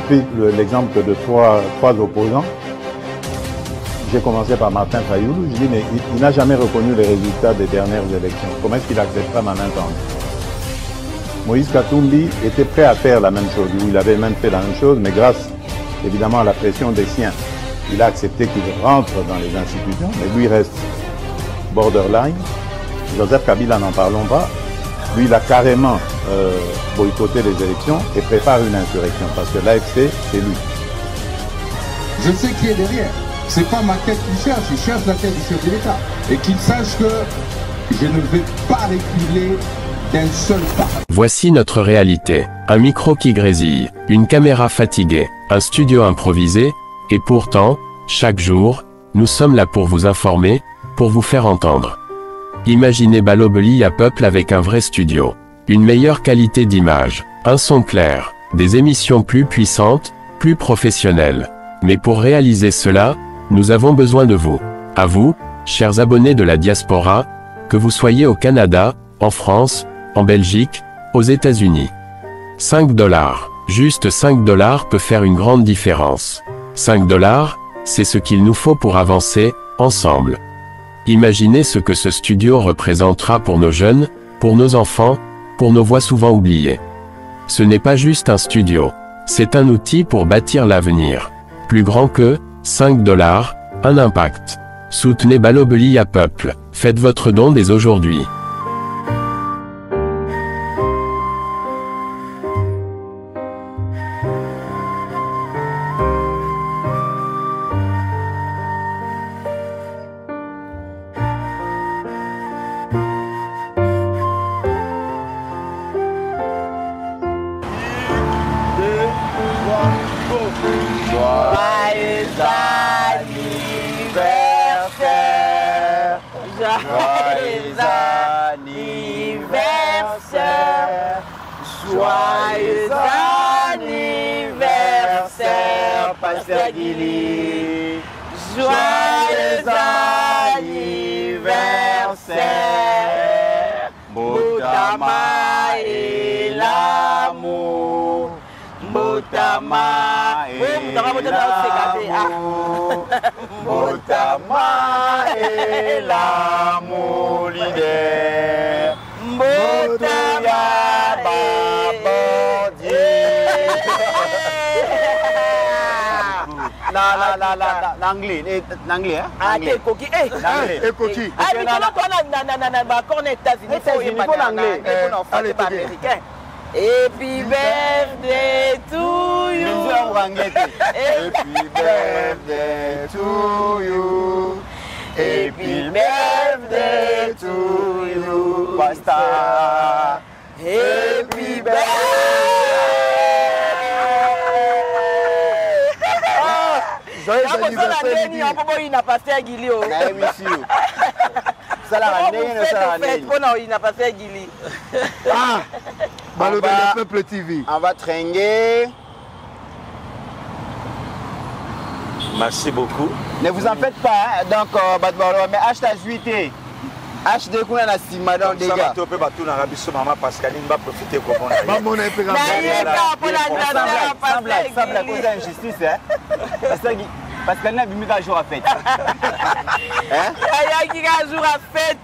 pris l'exemple de trois opposants. J'ai commencé par Martin Fayoulou. Je dis, mais il n'a jamais reconnu les résultats des dernières élections. Comment est-ce qu'il acceptera ma main tendue? Moïse Katumbi était prêt à faire la même chose. Il avait même fait la même chose, mais grâce évidemment à la pression des siens, il a accepté qu'il rentre dans les institutions, mais lui reste borderline. Joseph Kabila, n'en parlons pas. Lui, il a carrément boycotté les élections et prépare une insurrection parce que l'AFC, c'est lui. Je sais qui est derrière. C'est pas ma tête qu'il cherche, il cherche la tête du chef de l'État. Et qu'il sache que je ne vais pas reculer d'un seul pas. Voici notre réalité. Un micro qui grésille, une caméra fatiguée, un studio improvisé, et pourtant, chaque jour, nous sommes là pour vous informer, pour vous faire entendre. Imaginez Balobeli à Peuple avec un vrai studio. Une meilleure qualité d'image, un son clair, des émissions plus puissantes, plus professionnelles. Mais pour réaliser cela, nous avons besoin de vous. À vous, chers abonnés de la diaspora, que vous soyez au Canada, en France, en Belgique, aux États-Unis. 5 $, juste 5 $ peut faire une grande différence. 5 $, c'est ce qu'il nous faut pour avancer, ensemble. Imaginez ce que ce studio représentera pour nos jeunes, pour nos enfants, pour nos voix souvent oubliées. Ce n'est pas juste un studio, c'est un outil pour bâtir l'avenir. Plus grand que 5 $, un impact. Soutenez Balobeli à Peuple, faites votre don dès aujourd'hui. Joyeux anniversaire, Pasteur Guili. Joyeux anniversaire. Botama et l'amour. Botama et l'amour. Botama et l'amour leader. Botama l'anglais, l'anglais, hein? Ah, t'es coquille, eh, l'anglais, coquille. Ah, mais comment toi, on est États-Unis, il faut l'anglais, allez, américain. Happy birthday to you. Happy birthday to you. Happy birthday to you, Pastor. Happy birthday. Joyeux anniversaire. Il n'a pas fait Guili. Ça l'a fait Guili. Ah, Balobeli Peuple TV. On va tringuer. Merci beaucoup. Ne vous en faites pas, hein? Donc, mais hashtag juité. HD qu'on a si madame des gars. Ça va tout dans la biso maman Pascaline va profiter comme on a. Maman on est pas grave. Ça la cause d'injustice, hein. Parce qu'elle n'a pas un jour à fête. Hein? Il y a un jour à fête.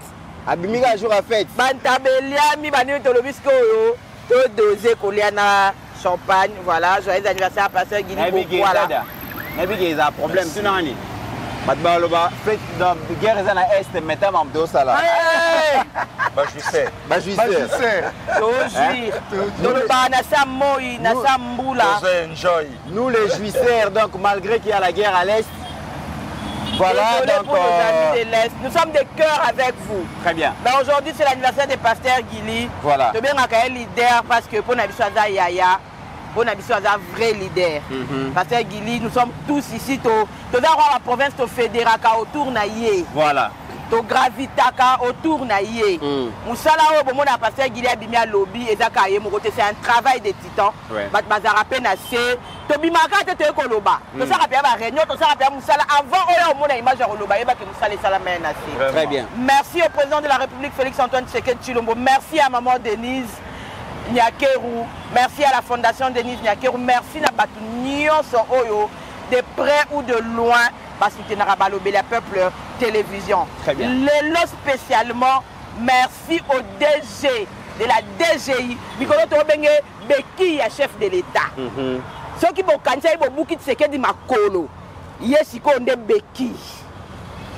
Abimika un jour à fête. Bantabelia mi banu to lobisco yo. To doser Koliana champagne, voilà, joyeux anniversaire à Pasteur Guili. Voilà. Nabi il y a un problème tout dans l'année. Badbaloba fait dans guerre à l'est mettant en dos ça là. Bah je sais. Nous le banasa moi nasa mbula. Nous les juisseurs donc malgré qu'il y a la guerre à l'est. Voilà donc pour nos amis de l'est. Nous sommes de cœur avec vous. Très bien. Mais aujourd'hui c'est l'anniversaire de Pasteur Guili. Voilà. De bien un leader parce que pour Nabiswaza Yaya. On a un vrai leader. Pasteur Guili, nous sommes tous ici. Dans la province, au fédéraka autour naïe. Voilà. To gravitaka autour naïe. Moussala au moment où Pasteur Guili a bimé à lobby et zakaye mon côté c'est un travail de titan. Bat bazara penacé. To bimaka te te koloba. To ça rappelle ma réunion, to ça rappelle Moussala avant au monde image à koloba et ba que Moussala sala menacé. Très bien. Merci au président de la République Félix Antoine Tshisekedi Tshilombo. Merci à maman Denise. Nyakeru, merci à la Fondation Denise Nyakeru, merci à Batu Nyonso Oyo, de près ou de loin, parce que tu n'as pas la peuple télévision. Très bien. Lélo spécialement, merci au DG de la DGI, Bikolo Tobenge, Beki, chef de l'État. Ceux qui vont cancer, ils vont bouquer de ce qui dit Makolo. Yesiko Nde Beki,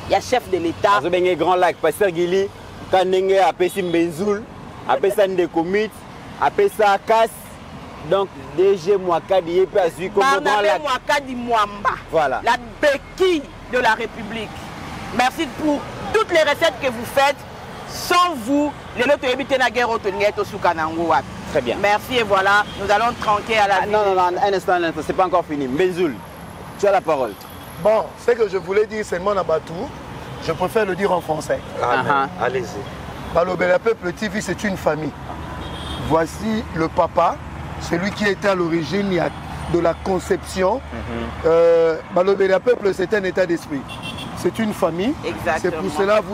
il y a chef de l'État. Vous avez un grand lac, Pasteur Gili, Kanenge, Apessi Mbenzoul, Apessa Ndekomit, Apessa Kas, donc DG Mouakadi, et puis à celui comme grand lac. Mouakadi Mouamba. Voilà. La Beki de la République. Merci pour toutes les recettes que vous faites. Sans vous, les lots de éviter la guerre au Soukanango. Très bien. Merci et voilà, nous allons tranquer à la vie. Non, un instant, c'est pas encore fini. Benzoul, tu as la parole. Bon, ce que je voulais dire, c'est Monabatou. Je préfère le dire en français. Allez-y. Balobé Peuple TV, c'est une famille. Voici le papa, celui qui était à l'origine de la conception. Balobé Peuple, c'est un état d'esprit. C'est une famille. C'est pour cela que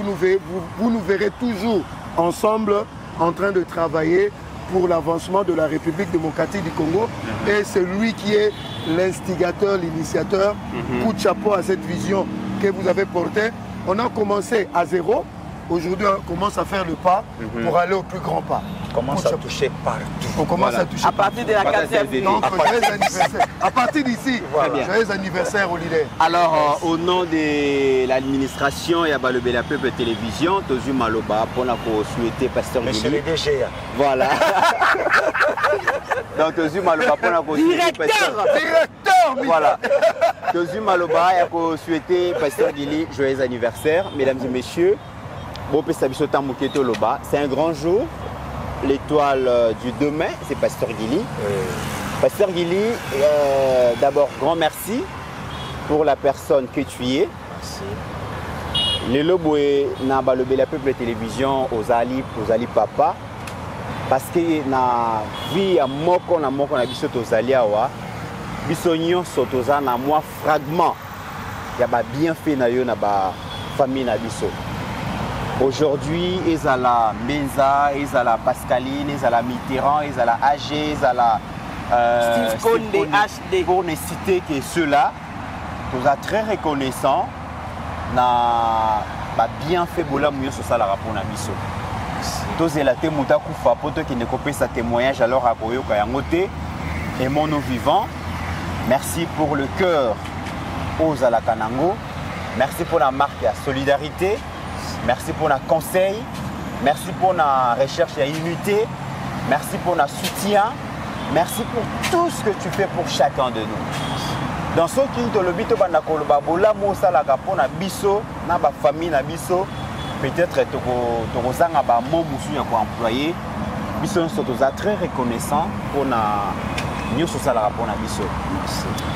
vous nous verrez toujours ensemble en train de travailler pour l'avancement de la République démocratique du Congo. Et c'est lui qui est l'instigateur, l'initiateur. Coup de chapeau à cette vision que vous avez portée. On a commencé à zéro. Aujourd'hui, on commence à faire le pas pour aller au plus grand pas. On commence à toucher partout. On commence à toucher à partir de la 4e ville. Donc, joyeux anniversaire. À partir d'ici, joyeux anniversaire au leader. Alors, au nom de l'administration et à Balobé la Peuple Télévision, Tozu Maloba, pour la souhaiter Pasteur Gili. Monsieur le DG. Voilà. Donc, Tozu Maloba, pour la souhaiter Pasteur Directeur. Voilà. Tozu Maloba, pour souhaiter Pasteur Gili, joyeux anniversaire. Mesdames et messieurs, c'est un grand jour. L'étoile du demain, c'est Pasteur Gili. Pasteur Gili, d'abord, grand merci pour la personne que tu es. Merci. Le loboué n'a pas le bel peuple télévision aux Ali papa. Parce que na vie à moko na biso aux Ali awa. Biso nyon sotoza na moi fragment. Ya ba bien fait na yo na ba famille na biso. Aujourd'hui, ils ont la Menza, ils ont la Pascaline, ils ont la Mitterrand, ils ont la AG, ils ont la Steve Konde, HD. Pour ne citer que ceux-là, nous sommes très reconnaissants. Na bien fait bola mouyo sur ça la rapport na biso. Tous les latés mouta kufa poto qui ne copie sa témoignage alors à Koyo Kayangote et mon vivant. Merci pour le cœur aux Alakanango. Merci pour la marque de la solidarité. Merci pour le conseil, merci pour la recherche et l'unité, merci pour le soutien, merci pour tout ce que tu fais pour chacun de nous. Dans ce qui est le but de la Kolobabola, Moussa la Gapon, na biso, na ba famille na biso, peut-être que tu as un mot employé, biso nous sommes très reconnaissants pour la mieux sur ça la Gapon na biso.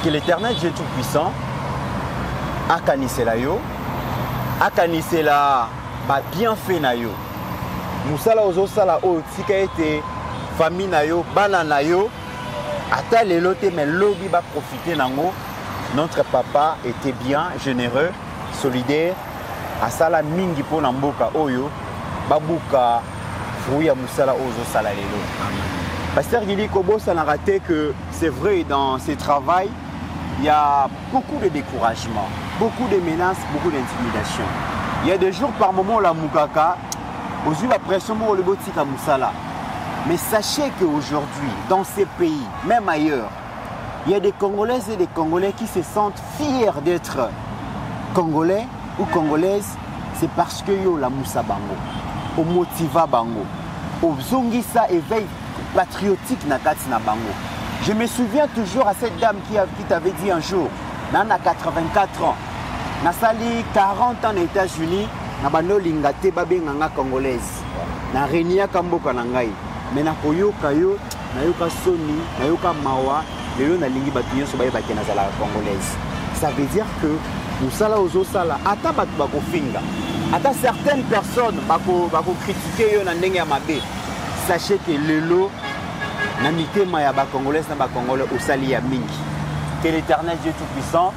Que l'Éternel Dieu Tout-Puissant a canissé la yo. Akanise la ba bien fait na yo. Musala ozo sala o tika ete famille na yo, bana na yo. Ata lelo te mais lobi ba profiter nango. Notre papa était bien généreux, solidaire. Asala mingi po na mboka oyo babuka fruit ya musala ozo sala lelo. Pasteur Gili Kobo ça n'a raté que c'est vrai dans ce travail, il y a beaucoup de découragement. Beaucoup de menaces, beaucoup d'intimidation. Il y a des jours par moment la Moukaka, aux yeux la pression au Lebotika Moussala. Mais sachez qu'aujourd'hui, dans ces pays, même ailleurs, il y a des Congolaises et des Congolais qui se sentent fiers d'être Congolais ou Congolaises. C'est parce que yo la Moussa Bango, au Motiva Bango, au Zongisa éveil patriotique na Katina Bango. Je me souviens toujours à cette dame qui t'avait dit un jour, Nana 84 ans, Nasali 40 ans aux États-Unis, Nabano Lingate Babenganga congolaise, na Renia Kamboka Nangai, mais na koyoka yo, nayoka Soni, nayoka Mawa, lelo na lingi batuyo so baye bakena zala congolaise. Ça veut dire que nous sala ozo sala ata batu bako finga, ata certaines personnes bako critiquer yo na ndenge ya mabe. Sachez que lelo na mitema ya ba congolaise na ba congolais osali ya mingi. Que l'Éternel Dieu Tout-Puissant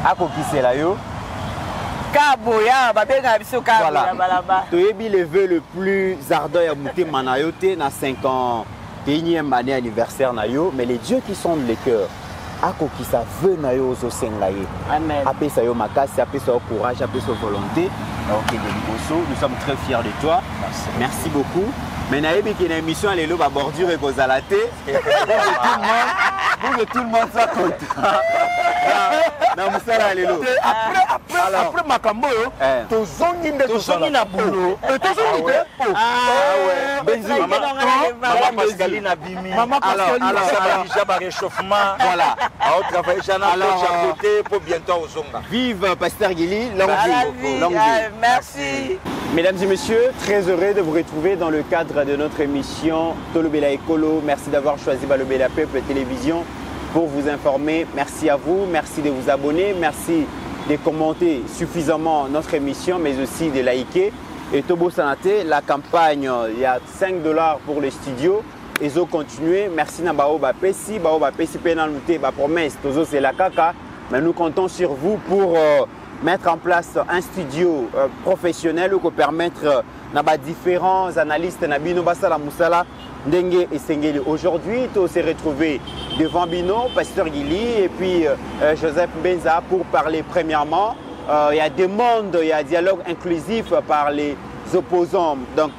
a kokisela yo Kaboya, babenga biso Kaboya balaba. Toyebi le vœu le plus ardent ya muté manayote na 51e année anniversaire na yo, mais les dieux qui sondent les cœurs. Ako qui sa veut na yo zo sengaye. Amen. Apesa yo makasi, apesa yo courage, apesa yo volonté. OK de nous sommes très fiers de toi. Merci beaucoup. Mais nayebi ki na émission lelo ba bordure et kozalate. Pour que tout le monde soit content. Na musala lelo. Après makambo yo, tozongi nde tozongi na boulot. Tozongi te. Ah ouais. Benzi Maman Pascaline a bimi. Maman Pascaline alors déjà ba réchauffement. Voilà. On travaille déjà dans côté pour bientôt au Zonga. Vive Pasteur Guili, longue vie. Longue vie. Merci. Mesdames et messieurs, très heureux de vous retrouver dans le cadre de notre émission Tolobela Ekolo. Merci d'avoir choisi Balobela Peuple Télévision pour vous informer. Merci à vous, merci de vous abonner, merci de commenter suffisamment notre émission, mais aussi de liker. Et Tobo Sanate, la campagne, il y a $5 pour les studios. Ils ont continué. Merci na Baoba Pessi pénalité, promesse, Tozo c'est la caca. Mais nous comptons sur vous pour mettre en place un studio professionnel pour permettre à différents analystes Nabino Basala Moussala Ndenge et Sengeli. Aujourd'hui, on s'est retrouvé devant Bino, Pasteur Guili et puis Joseph Benza pour parler premièrement. Il y a des mondes, il y a dialogue inclusif par les opposants. Donc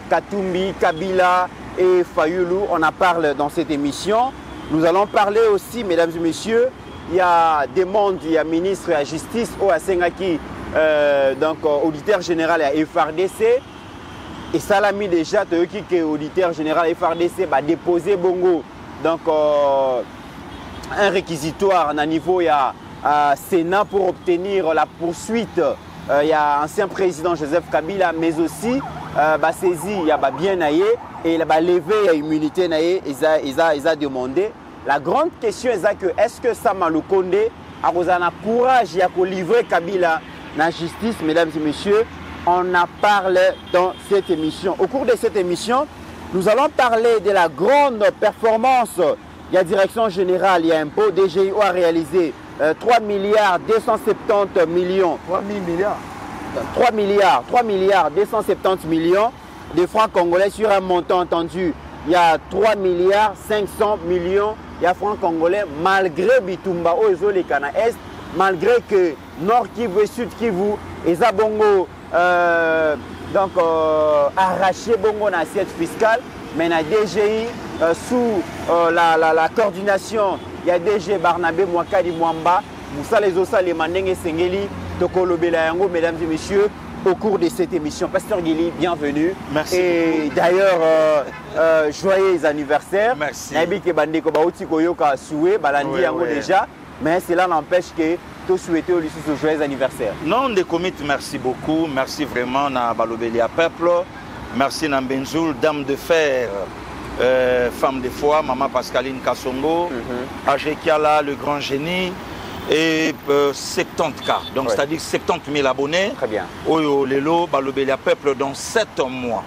Katumbi, Kabila et Fayulu, on en parle dans cette émission. Nous allons parler aussi, mesdames et messieurs, il y a des mondes, il y a ministre de la Justice, Oasengaki, donc auditeur général à FRDC. Et ça l'a mis déjà, qui est auditeur général à FRDC, va déposer Bongo. Donc un réquisitoire à niveau, il y a Sénat pour obtenir la poursuite. Il y a ancien président Joseph Kabila, mais aussi saisi, il y a bien naïe et il a levé l'immunité naïe, ils a demandé. La grande question est-ce que Sama Lukonde a courage de livrer Kabila dans la justice, mesdames et messieurs? On en parle dans cette émission. Au cours de cette émission, nous allons parler de la grande performance. Il y a direction générale, il y a impôt, DGIO a réalisé 3 milliards 270 millions. 3 milliards 270 millions de francs congolais sur un montant entendu. Il y a 3 milliards 500 millions de francs congolais malgré Bitumba Ozo les Cana Est, malgré que Nord Kivu et Sud Kivu et Zabongo arraché Bongo dans l'assiette fiscale, mais la DGI sous la coordination, il y a DG Barnabé Mwakadi Mwamba, Moussa les Ossa les Mandenge Sengeli, Tokolo Belayango, mesdames et messieurs, au cours de cette émission. Pasteur Guili, bienvenue. Merci. Et d'ailleurs, joyeux anniversaire. Merci. Déjà, mais cela n'empêche que tu souhaites aussi ce joyeux anniversaire. Non, de commit, merci beaucoup. Merci vraiment à Balobelia Peuple. Merci à Benzoul, dame de fer, femme de foi, maman Pascaline Kassongo, Ajekiala, le grand génie. Et 70K, donc c'est-à-dire 70 000 abonnés. Très bien. Oyo Lelo, Balobelia Peuple dans 7 mois.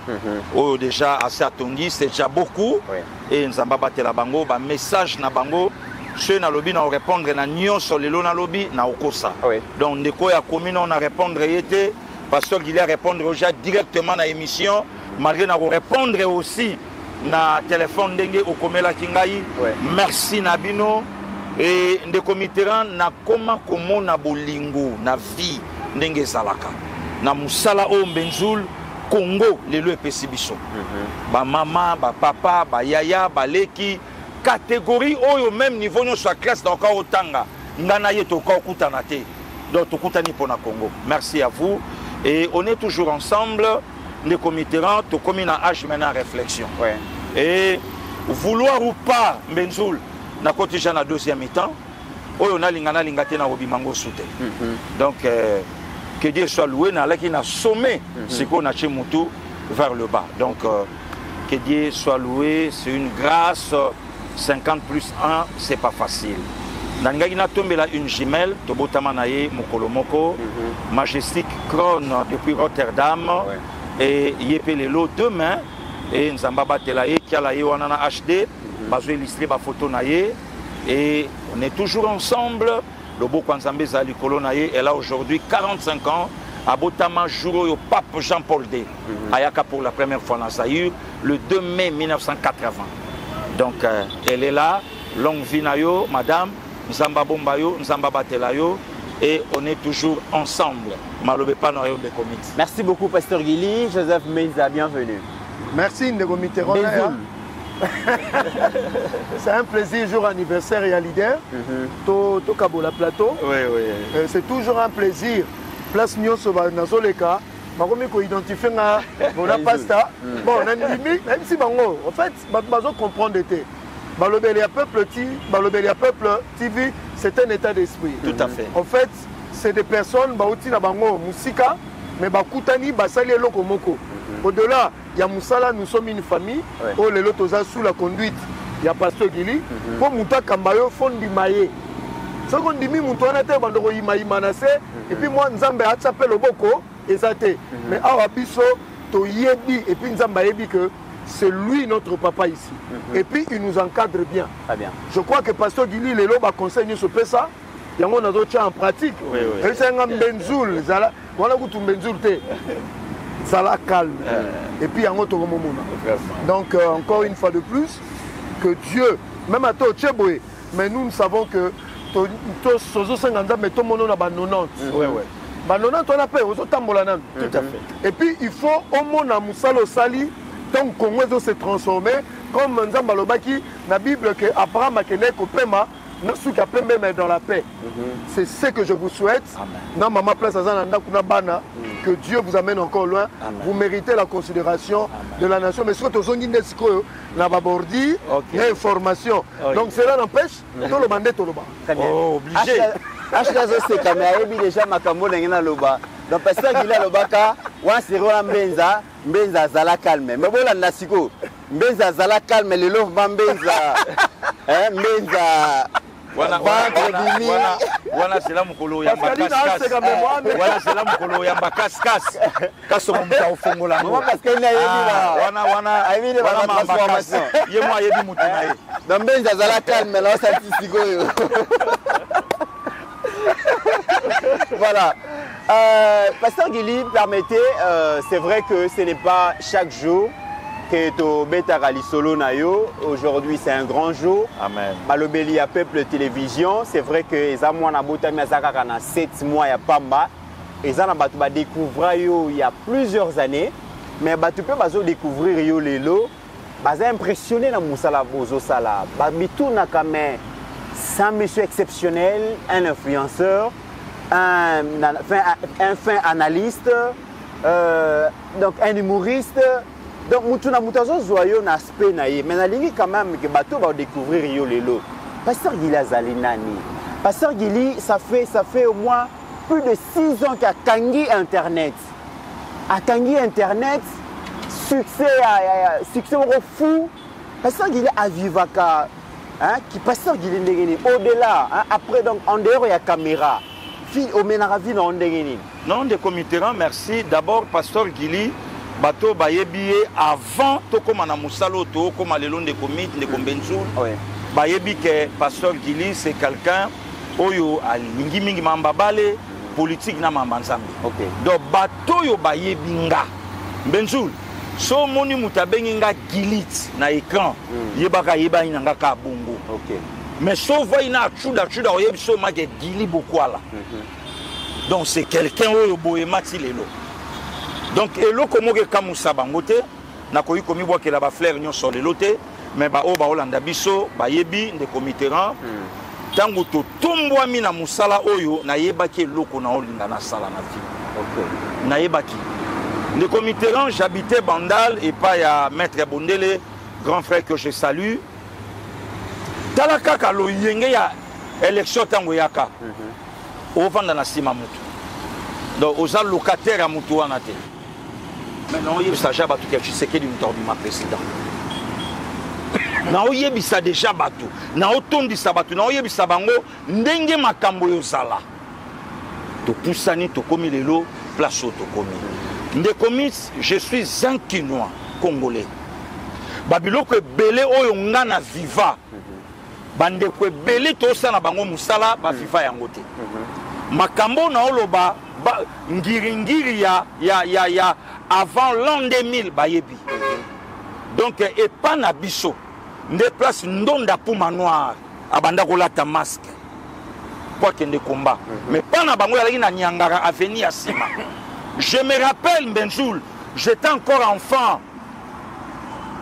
Oyo déjà assez attendu, c'est déjà beaucoup. Oui. Et Nzamba Batela Bango, message na Bango, ceux na lobby na répondre na nyon sur Lelo na lobby na okosa. Oui. Donc ndeko ya commune on a répondre yete, pasteur Guili a répondre déjà directement na émission, malgré na répondre aussi na téléphone ndenge okomela kingai. Oui. Merci Nabino. Et de comiteran na koma komo na bolingo na vie ndenge zalaka na musala o Benzoul Congo lelo epesi biso ba mama ba papa ba yaya ba leki catégorie oyo même niveau no sa classe dans ka otanga ngana yeto ka okutana te donc tokutani pona Congo. Merci à vous et on est toujours ensemble les comiteran to komi na âge maintenant réflexion. Ouais. Et vouloir ou pas Benzoul na côté na deuxième mi-temps oyo na lingana lingate na obimango soute. Donc que Dieu soit loué na laki na sommet c'est qu'on a chez Moutou vers le bas. Donc que Dieu soit loué, c'est une grâce. 50 plus 1 c'est pas facile. Na ngaki na tombela une jumelle tobotama na ye Mokolomoko Majestic Crown depuis Rotterdam. Et yepelelo demain et Nzamba Batela et Kiala ye wana na HD bazo illustrer ba photo na ye et on est toujours ensemble loboko nzambe za likolo na ye. Elle a aujourd'hui 45 ans. Abotama jour au pape Jean-Paul II. Ayaka pour la première fois dans Zaïre le 2 mai 1980. Donc elle est là, longue vie na yo, madame, Nzamba Bombayo, Nzamba Batelayo, et on est toujours ensemble. Malobe Panoyo de Comité. Merci beaucoup, Pasteur Guili. Joseph Menza, bienvenue. Merci, Ndego Mitterrand. C'est un plaisir, jour anniversaire et à leader. To Kabola Plateau. Oui, oui. C'est toujours un plaisir. Place Nyonso Nazoleka. Je vais identifier mon pasta. Bon, on a une limite, même si en fait, je comprends d'été. Balobelia Peuple TV, c'est un état d'esprit. Tout à fait. En fait, c'est des personnes qui ont musika, mais bakutani basali eloko moko. Au-delà, il y a Moussala, nous sommes une famille. Oh, les lotos sous la conduite. Il y a Pasteur Guili. Pour Mouta Kambayo, Fondi Maye. Ce qu'on dit, Moutouana, Bandoro Imaï Manase. Et puis moi, Nzambe a tapé le boko. Mais Awabiso, to yebi, et puis Nzamba yebi que c'est lui notre papa ici. Et puis il nous encadre bien. Très bien. Je crois que Pasteur Guili, les loba conseille ce peu ça. Il y a un autre en pratique. Oui, oui. Et c'est un benzoul. Voilà où tu benzoul t'es. Ça la calme. Et puis il y a un autre moment. Donc encore une fois de plus, que Dieu, même à toi, Tchéboué, mais nous savons que tout le monde a 90. Oui, oui. Tout à fait. Et puis il faut au monde à Moussalo Sali, donc Congo se transformer comme Nzamba Lobaki, la Bible que Abraham a kené kopema, nasuka pembe mais dans la paix. C'est ce que je vous souhaite. Dans ma place bana, que Dieu vous amène encore loin. Amen. Vous méritez la considération de la nation. Mais surtout aux Ondines na babordi, il y a une formation. Donc cela n'empêche tout le mandat tout le bas. Oh, obligé. H-Nazo c'est caméra déjà makambo n'engena loba. Donc Pasteur Guili lobaka, wa sirona mbenza zala calme. Mais bon la nasiko, mbenza zala calme le love mbenza. Mbenza wana c'est là mukolo ya bakaskas. Wana c'est là mukolo ya bakaskas. Kaso mumta ofongola. Moi parce que na yebi wana transformation. Ye moi yebi mutina ye. Donc mbenza zala calme là ça tisiko yo. Voilà. Pasteur Guili, permettez, c'est vrai que ce n'est pas chaque jour que tu bêta solo nayo. Aujourd'hui, c'est un grand jour. Amen. Malobeli à Peuple Télévision, c'est vrai que les amours na bota miazaka kana 7 mois ya pamba. Les amours ba découvrir il y a plusieurs années, mais ba tu peux bazo découvrir yo lelo, baza impressionné na musala bozo sala. Ba bituna kamé. C'est un monsieur exceptionnel, un influenceur, un fin analyste, donc un humoriste. Donc, Moutouna Moutazo Zoyo n'a aspect naïe. Mais nalingi quand même que bateau va découvrir yo lelo. Pasteur Guili Azalinani. Pasteur Guili, ça fait au moins plus de 6 ans qu'à Tanguy Internet. À Tanguy Internet, succès au fou. Pasteur Guili a Vivaka. Qui Pasteur Guili Ndegeni. Au-delà, après, donc, en dehors, il y a caméra. Au Ménaraville, on Ndegeni. Non, de Comité, merci. D'abord, Pasteur Guili. Bato bayebi avant tokoma na musalo to koma lelo de komite de Kombenzul. Bayebi que Pasteur Guili c'est quelqu'un oyo alingi mingi mambabale politique na mambanzambe. Donc bato yo bayebi nga Benzul so moni mutabengi nga Gilit na écran yebaka yeba inanga ka bongo. Mais so voit ina chuda oyebi so ma ke Guili bokwala. Donc c'est quelqu'un oyo boyemati lelo. Donc, elo komo ke kamusa bangote, na koyi komi boa ke la ba fleur nyon sur le lote, mais ba o ba olanda biso, ba yebi de comiteran. Tango to tombwa mi na musala oyo na yebaki loko na olinga na sala na fi. Na yebaki. De comiteran, j'habitais Bandal et pas ya maître Bondele, grand frère que je salue. Talaka ka lo yenge ya élection tango yaka. O vanda na sima mutu. Donc aux locataires à mutu wana te. Maintenant, il y a déjà battu quelque chose qui est ma président. Il y a déjà battu. Il y a déjà battu. Il y a déjà battu. Il y a déjà battu. Tu poussani, tu commis les lots, place où tu commis. Je suis un Quinois congolais. Babilo que belé oyongana viva. bandeko ebele tosala bango musala ba FIFA yango te makambo na oloba ngiri ya avant l'an 2000 bayebi donc et pas na biso nde place ndonda puma noir abanda kolata masque pour kende combat mais pas na bango yalaki na nyangara avenir ya sima. Je me rappelle Benzoul, j'étais encore enfant.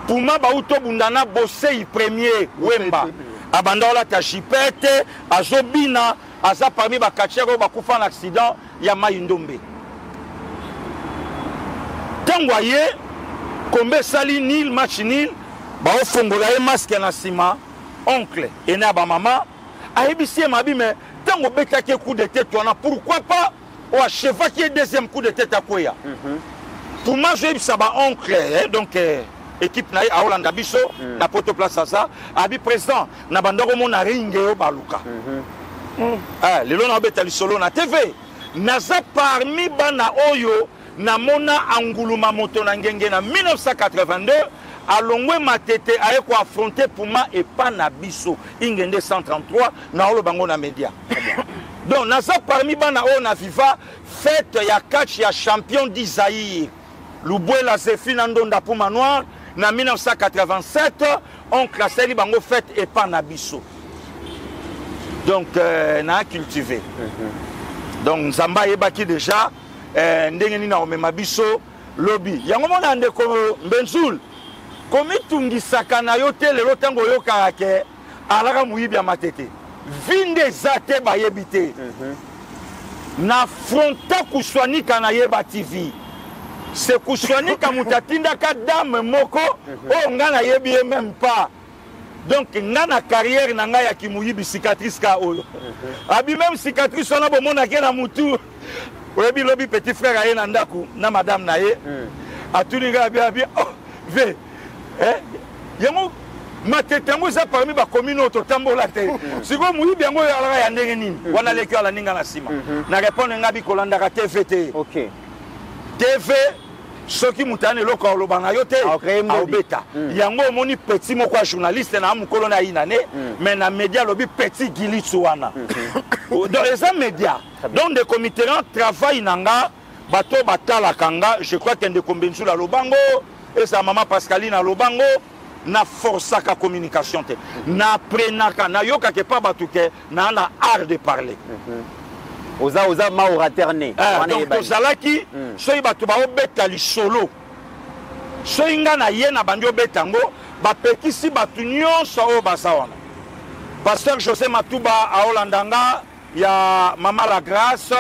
Puma Baouto Bundana bossé premier Wemba. Abanda la tachipete, azobina, aza parmi ba kachero ba kufa en accident, ya Mayundombe. Tangwaye, kombe sali nil match nil, ba ofongola e masque na sima, oncle et na ba maman, ayebisie mabi mais tango betake coup de tête on a pourquoi pas ou à cheval qui est deuxième coup de tête à Koya. Pour moi j'ai ça ba oncle donc équipe na a Hollanda biso na poto place à ça abi président na bandoko mona ringe o baluka ah lelo na betali solo na TV naza parmi bana oyo na mona anguluma moto na ngenge na 1982 alongwe matete aye ko affronter Puma et pas na biso ingende 133 na olo bango na média. Donc naza parmi bana oyo na viva fête ya catch ya champion d'Isaïr Lubuela Zefina Ndonda Puma Noir na 1987 on classé bango fête et pas na biso. Donc na cultivé. Donc Zamba ebaki déjà ndenge ni na omema biso lobby yango mona ndeko Benzoul komi tungisaka na yo te lelo tango yoka ke alaka muyibi ya matete vinde zate bayebite na fronta kuswanika na yeba TV se kuswanika mutatinda ka dame moko o ngana yebi même pas donc ngana carrière na nga ya kimuyibi cicatrice ka oyo abi même cicatrice ona bomona ke na mutu oyebi lobi petit frère aye na ndaku na madame na ye atulinga abi oh ve yango matete yango eza parmi bakomine oyo totambola te sikoyo moyibi yango oyo alaka ya ndenge nini wana leki ala ninga na nsima na répondre nga bikolandaka TV te TV soki mutane eloko aloba na yo te aobeta yango omoni petit moko ya journaliste na mokolo na yina ne mais na média alobi petit gilitsu wana donc eza média donc de comité travail na nga bato batalaka nga je crois que ndeko Benzoul alobango et sa maman Pascaline alobango na force ka communication te na prenaka na yoka ke pa batuke na na art de parler oza ma oraterné donc ozalaki soki bato baobeta lisolo soki nga na ye na bandi obetango bapekisi bato nyonso oyo baza wana pasteur José Matuba aolandanga ya mama la grâce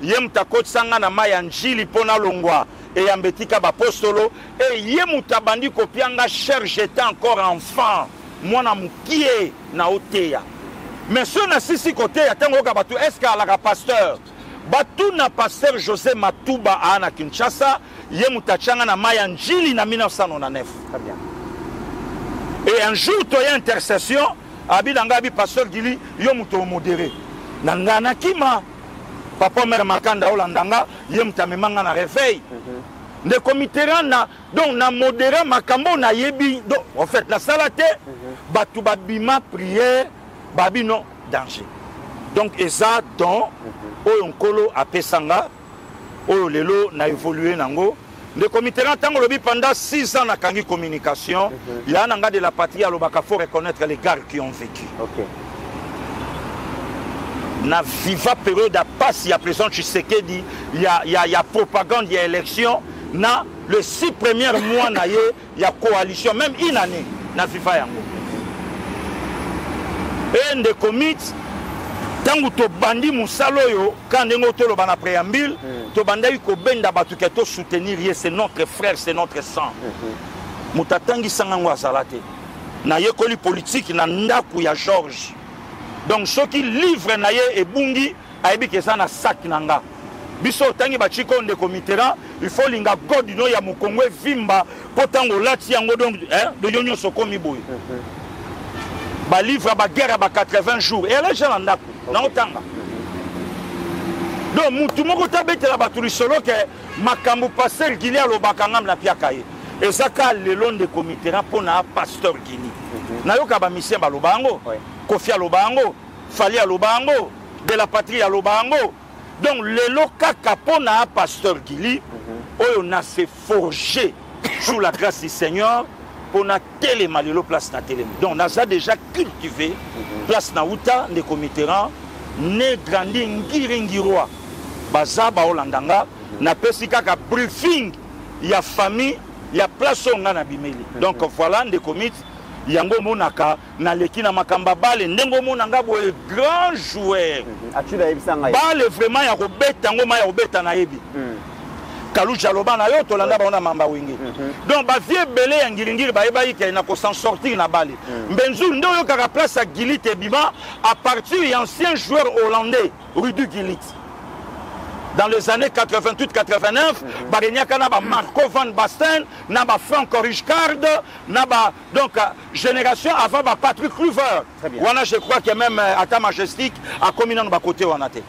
ye mutakotisanga na mai ya njili mpona longwa et Ambetika Bapostolo et Yemutabandi Kopianga cher j'étais encore enfant moi na mukie na oteya mais ce na sisi côté atango ka batu est-ce qu'à la pasteur batu na pasteur José Matuba ana Kinshasa Yemutachanga na Mayanjili na 1999 très bien et un jour to y intercession abidanga bi pasteur Gili yo muto modéré na ngana kima papa mère Makanda Olandanga yemtamemanga na réveil de comité na donc na modéré makambo na yebi donc en fait la salate batu babima prière babino danger donc eza donc oyo nkolo apesanga oyo lelo na évoluer nango de comité tango lobi pendant 6 ans na kangi communication ya nanga de la patrie alobaka faut reconnaître les gars qui ont vécu na viva période à passe ya président Tshisekedi il y a propagande il y a élection na le 6 premiers mois na ye ya coalition même une année na viva yango et de commit tangu to bandi musalo yo quand ndengo to lo bana préambule to bandai ko benda batu ke to soutenir ye c'est notre frère c'est notre sang mutatangi sangango azalate na ye koli politique na ndaku ya George. Donc ceux qui livrent na ye et bungi aibi ke ça na sac nanga biso tangi ba chiko nde komitera il faut linga god no ya mukongwe vimba potango lati yango donc de yonyo sokomi boy ba livre ba guerre ba 80 jours et là jana ndako na otanga donc mutu moko tabetela batuli solo ke makambo pasteur Gili alobaka ngam na piaka ye ezaka le long de komitera pona pasteur Gili na yoka ba mission ba lobango Kofi Alobango, Fali Alobango, de la patrie Alobango. Donc, les locaux capona pasteur Gili, on a se forgé sous la grâce du Seigneur pour na téléma le place na téléma. Donc, on a déjà cultivé place na Outa, ne comiteran, ne grandi ngiringiroi, bazaba Olandanga, na pesika ka briefing, il y a famille, il y a place on a bimeli. Donc, voilà, ne comite. Yango monaka na leki na makamba bale ndengo monanga boye grand joueur bale vraiment ya kobeta ngoma ya kobeta na yebi kalu jaloba na yo tolanda ba ona mamba wingi donc ba vie belé ya ngiringiri ba yeba yike na ko s'en sortir na bale mbenzu ndo yo kaka place à Gilit et Bima à partir d'ancien joueur hollandais Rudy Gilit. Dans les années 88-89, Barignac n'a pas Marco Van Basten, n'a pas Frank Rijkaard, n'a pas donc génération avant Patrick Kluivert. Voilà, je crois que même à ta majestique à communant de côté on a été.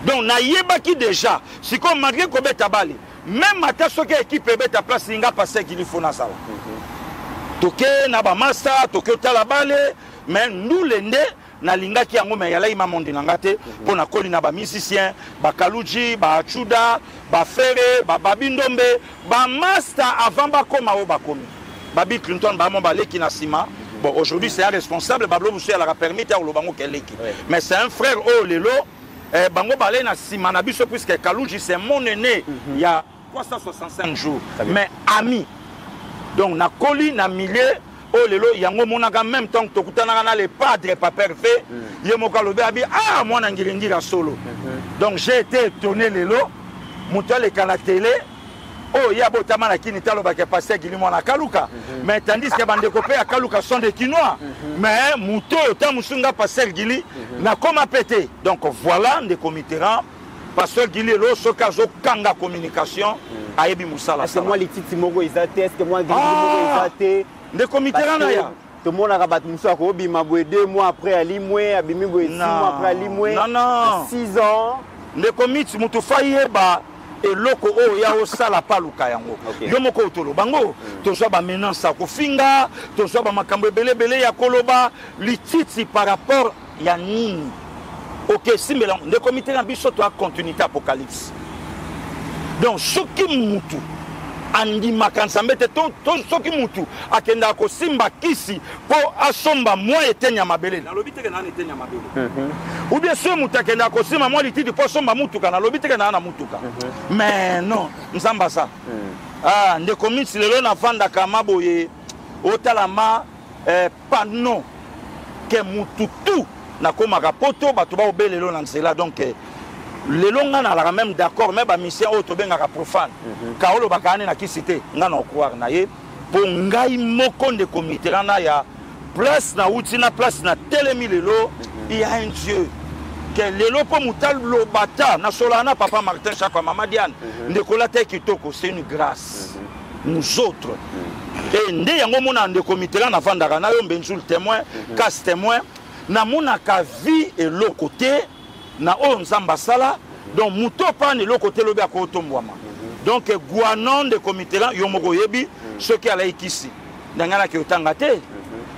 Donc naïeba qui déjà, si comme malgré qu'on bête à Bali, même à ta soque équipe bête à place n'inga passé qu'il faut na sala. Toké n'a pas master, toké tala Bali, mais nous les nés na linga ki yango me yala ima mondi nangate pour na koli na ba musicien ba Kaluji ba Chuda ba Ferre ba Babindombe ba master avant ba koma o ba komi ba Bill Clinton ba mon baleki na sima. Bon aujourd'hui c'est un responsable Bablo Boussou la permis ta lo bango keleki mais c'est un frère oh lelo bango balé na sima na biso puisque Kaluji c'est mon aîné il y a 365 jours mais ami donc na koli na milieu. Oh lelo yango monaka même temps que tokutana na le padre pas parfait yemoka lobe abi ah moi na ngiringira solo donc j'ai été étonné lelo muto le kana télé oh ya botama na kini talo ba ke passer gili mona kaluka mais tandis que bande copé à kaluka sont des kinois mais muto ta musunga passer gili na koma pété donc voilà des comitéran pasteur gili lo so kazo kanga communication ayebi musala est-ce que moi les titi mogo izate est-ce que moi gili mogo izate de comité là tout le monde a rabattu Moussa Kobi m'a 2 mois après à Limoué abimi 6 mois après à Limoué non 6 ans le comité mutu fayeba et loko o ya o sala paluka yango yo moko tolo bango to so ba menace ko finga to so ba makambo belé ya koloba lititi par rapport ya nini OK si mais le comité na biso to a continuité apocalypse donc ce qui mutu andi makansambe te ton soki mutu akenda ko simba kisi po asomba moi etenya mabele na lobi te na etenya mabele ou bien ce mutu akenda ko simba moi litidi po somba mutuka na lobi te na mutuka mais non nzamba ça ah ndeko mitsi lelo na vanda kama boye otalama panneau ke mutu tout na komaka poto bato ba obelelo na nzela donc les longs na la même d'accord mais ba mission auto bengaka profane kaolo bakane na kisité ngana croire na ye pour ngai moko de comité na ya place na utina place na telemi lelo il y a un Dieu que lelo po mutal lobata na solana papa Martin Chakwa mama Diane ndekola te kitoko c'est une grâce nous autres et ndé yango mona de comité na vandaka na yo mbenjul témoin casse témoin na mona ka vie et le côté na o nzamba sala donc muto pa ne lokote lobi akotombwama donc guanon de comité là yo moko yebi ce qui ala ikisi ndangana ke otanga te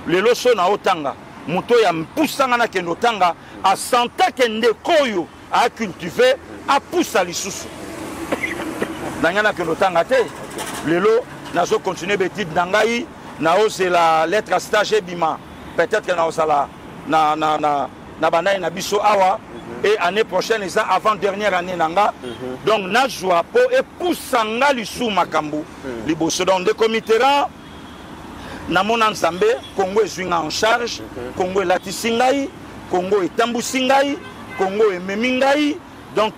lelo so na otanga muto ya mpusanga na kendo tanga a santa ke ndekoyo a cultiver a poussa lisusu ndangana ke otanga te lelo nazo continuer betide ndangai na o c'est la lettre stage bima peut-être que na osala na banayi na biso awa et année prochaine ça avant dernière année nanga donc na joie po et poussanga lisu makambu liboso donc de comité là na mona nzambe Congo ezwinga en charge Congo latisingai Congo etambusingai Congo ememingai donc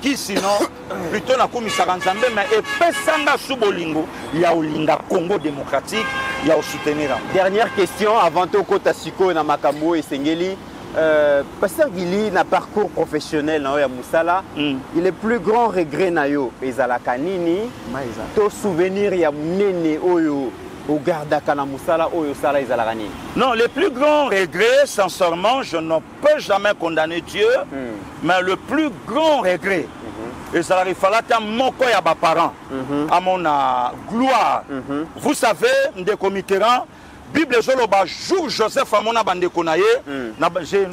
qui sinon plutôt na komisaka nzambe mais epesanga subolingo ya olinga Congo démocratique ya o soutenir. Dernière question avant to kota siko na makambo esengeli. Pasteur Gili na parcours professionnel na ya Musala il est plus grand regret na yo ezalaka nini to souvenir ya munene oyo au gardaka na Musala oyo sala ezalaka nini? Non, le plus grand regret sincèrement je ne peux jamais condamner Dieu mais le plus grand regret et ça arrive falata moko ya ba parents à mon gloire vous savez des comitéran Bible ezoloba jour Joseph amona bandeko na ye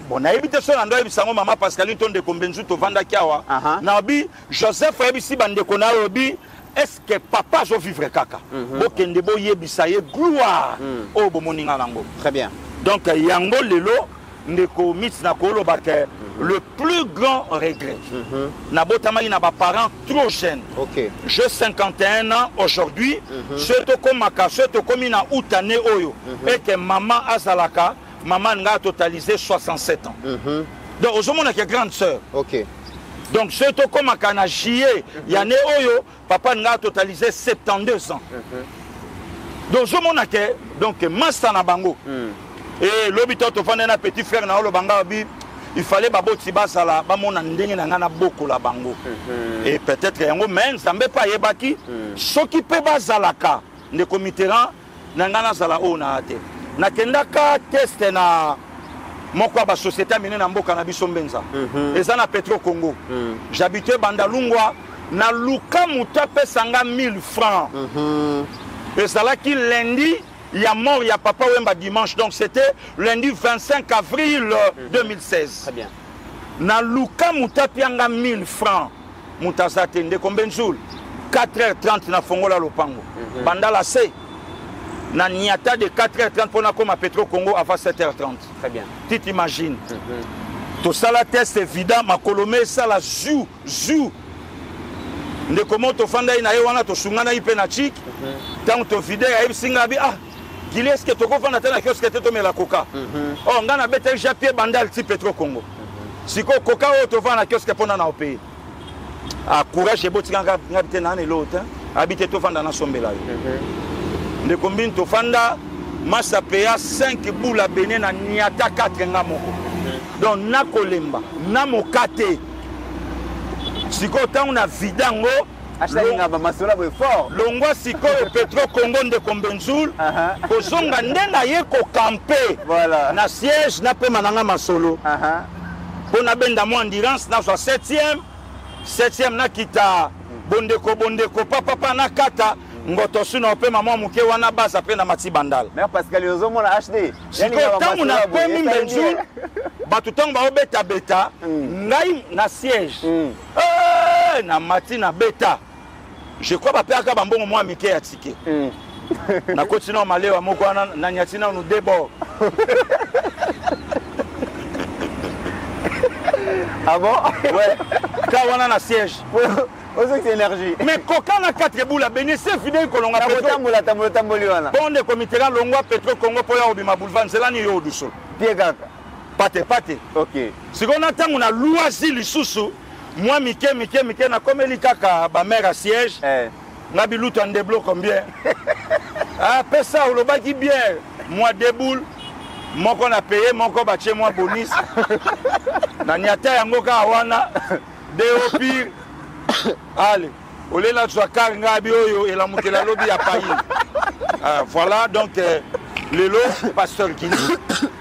bon nayebi so na ndo yebisango mama Pascaline to ndeko Mbenzu to vanda kiawa na bi Joseph yebisi bandeko na obi est-ce que papa zo vivre kaka bokende bo yebisa ye gloire o bomoninga nango. Très bien. Donc yango lelo ndeko mitsi na koloba ke le plus grand regret nabotamaki na ba parents trop jeunes. OK. J'ai 51 ans aujourd'hui, surtout comme maka, surtout comme na outane oyo et que maman azalaka, maman nga totalisé 67 ans. Donc aujourd'hui on a grande sœur. OK. Donc surtout comme maka na juillet, yane oyo papa nga totalisé 72 ans. Donc aujourd'hui on a que donc master na bango. Et l'obito to fanda na petit frère na lo banga bi il fallait baboti basala bamona ndenge na ngana boko la bango. Et peut-être yango men sambe pa yebaki soki pe bazalaka ndeko Mitterrand na ngana zala o na ate na kendaka test na moko ba société mine na mboka na biso mbenza eza na Petro Congo. J'habitais Bandalungwa na luka mutape sanga 1000 francs. Et ça là qui lundi il y a mort, il y a papa Wemba dimanche. Donc c'était lundi 25 avril 2016. Très bien. Na luka mutapianga 1000 francs. Mutazate ndeko Mbenzu 4h30 na fongola lopango. Bandala C. Na niata de 4h30 pour na comme à Petro Congo avant 7h30. Très bien. Tu t'imagines. Tout ça la test évident ma colomé ça la zou. Ndeko moto fanda ina wana to sungana ipenachik. Tant to fidèle ya singa bi Gili est-ce que tu comprends na kiosque te tomela coca. Oh ngana bete japie bandal ti Petro Congo. Siko coca o to vana kiosque pona na opé. Ah courage e boti nganga ngabite na l'autre. Habite to fanda na sombela yo. Ne combine to fanda masa paya 5 boula bene na niata 4 ngamoko. Donc na kolemba, na mokate. Siko ta una vidango longwa siko Petro Congo ndeko Mbenzu kozonga ndenda ye ko camper na siège na pe mananga masolo pona benda mo endurance na 7e na kita bondeko papa na kata ngoto suna pe mama muke wana basa pe na mati bandal mais Pascal ozomona HD siko tangu na pe Mbenzu batu tangu ba beta ngai na siège na mati na beta. Je crois que papa bambongo moi mike ya tike. Na continue malewa moko na nyatina nous débord. Ah bon? Ouais. Quand on a na siège. Aux énergie. Mais coca na 4 boula bénéfice fidèle ko longa Petro. Tamboli wana. Bon de comité là longwa Petro Congo po ya obima boulevard nzela ni yo duso. Pied kaka. Pate. OK. Si on attend on a loisi lisusu. Moi mike na komeli kaka ba mère à siège. Na biluto en déblo combien? Ah pesa ou lobaki bien. Moi déboule. Mon qu'on a payé, mon qu'on a chez moi bonus. Na niata yango ka wana de au pire. Allez, olé la soit karnga bi oyo et la mukela lobi ya payi. Voilà donc Lelo pasteur Kini,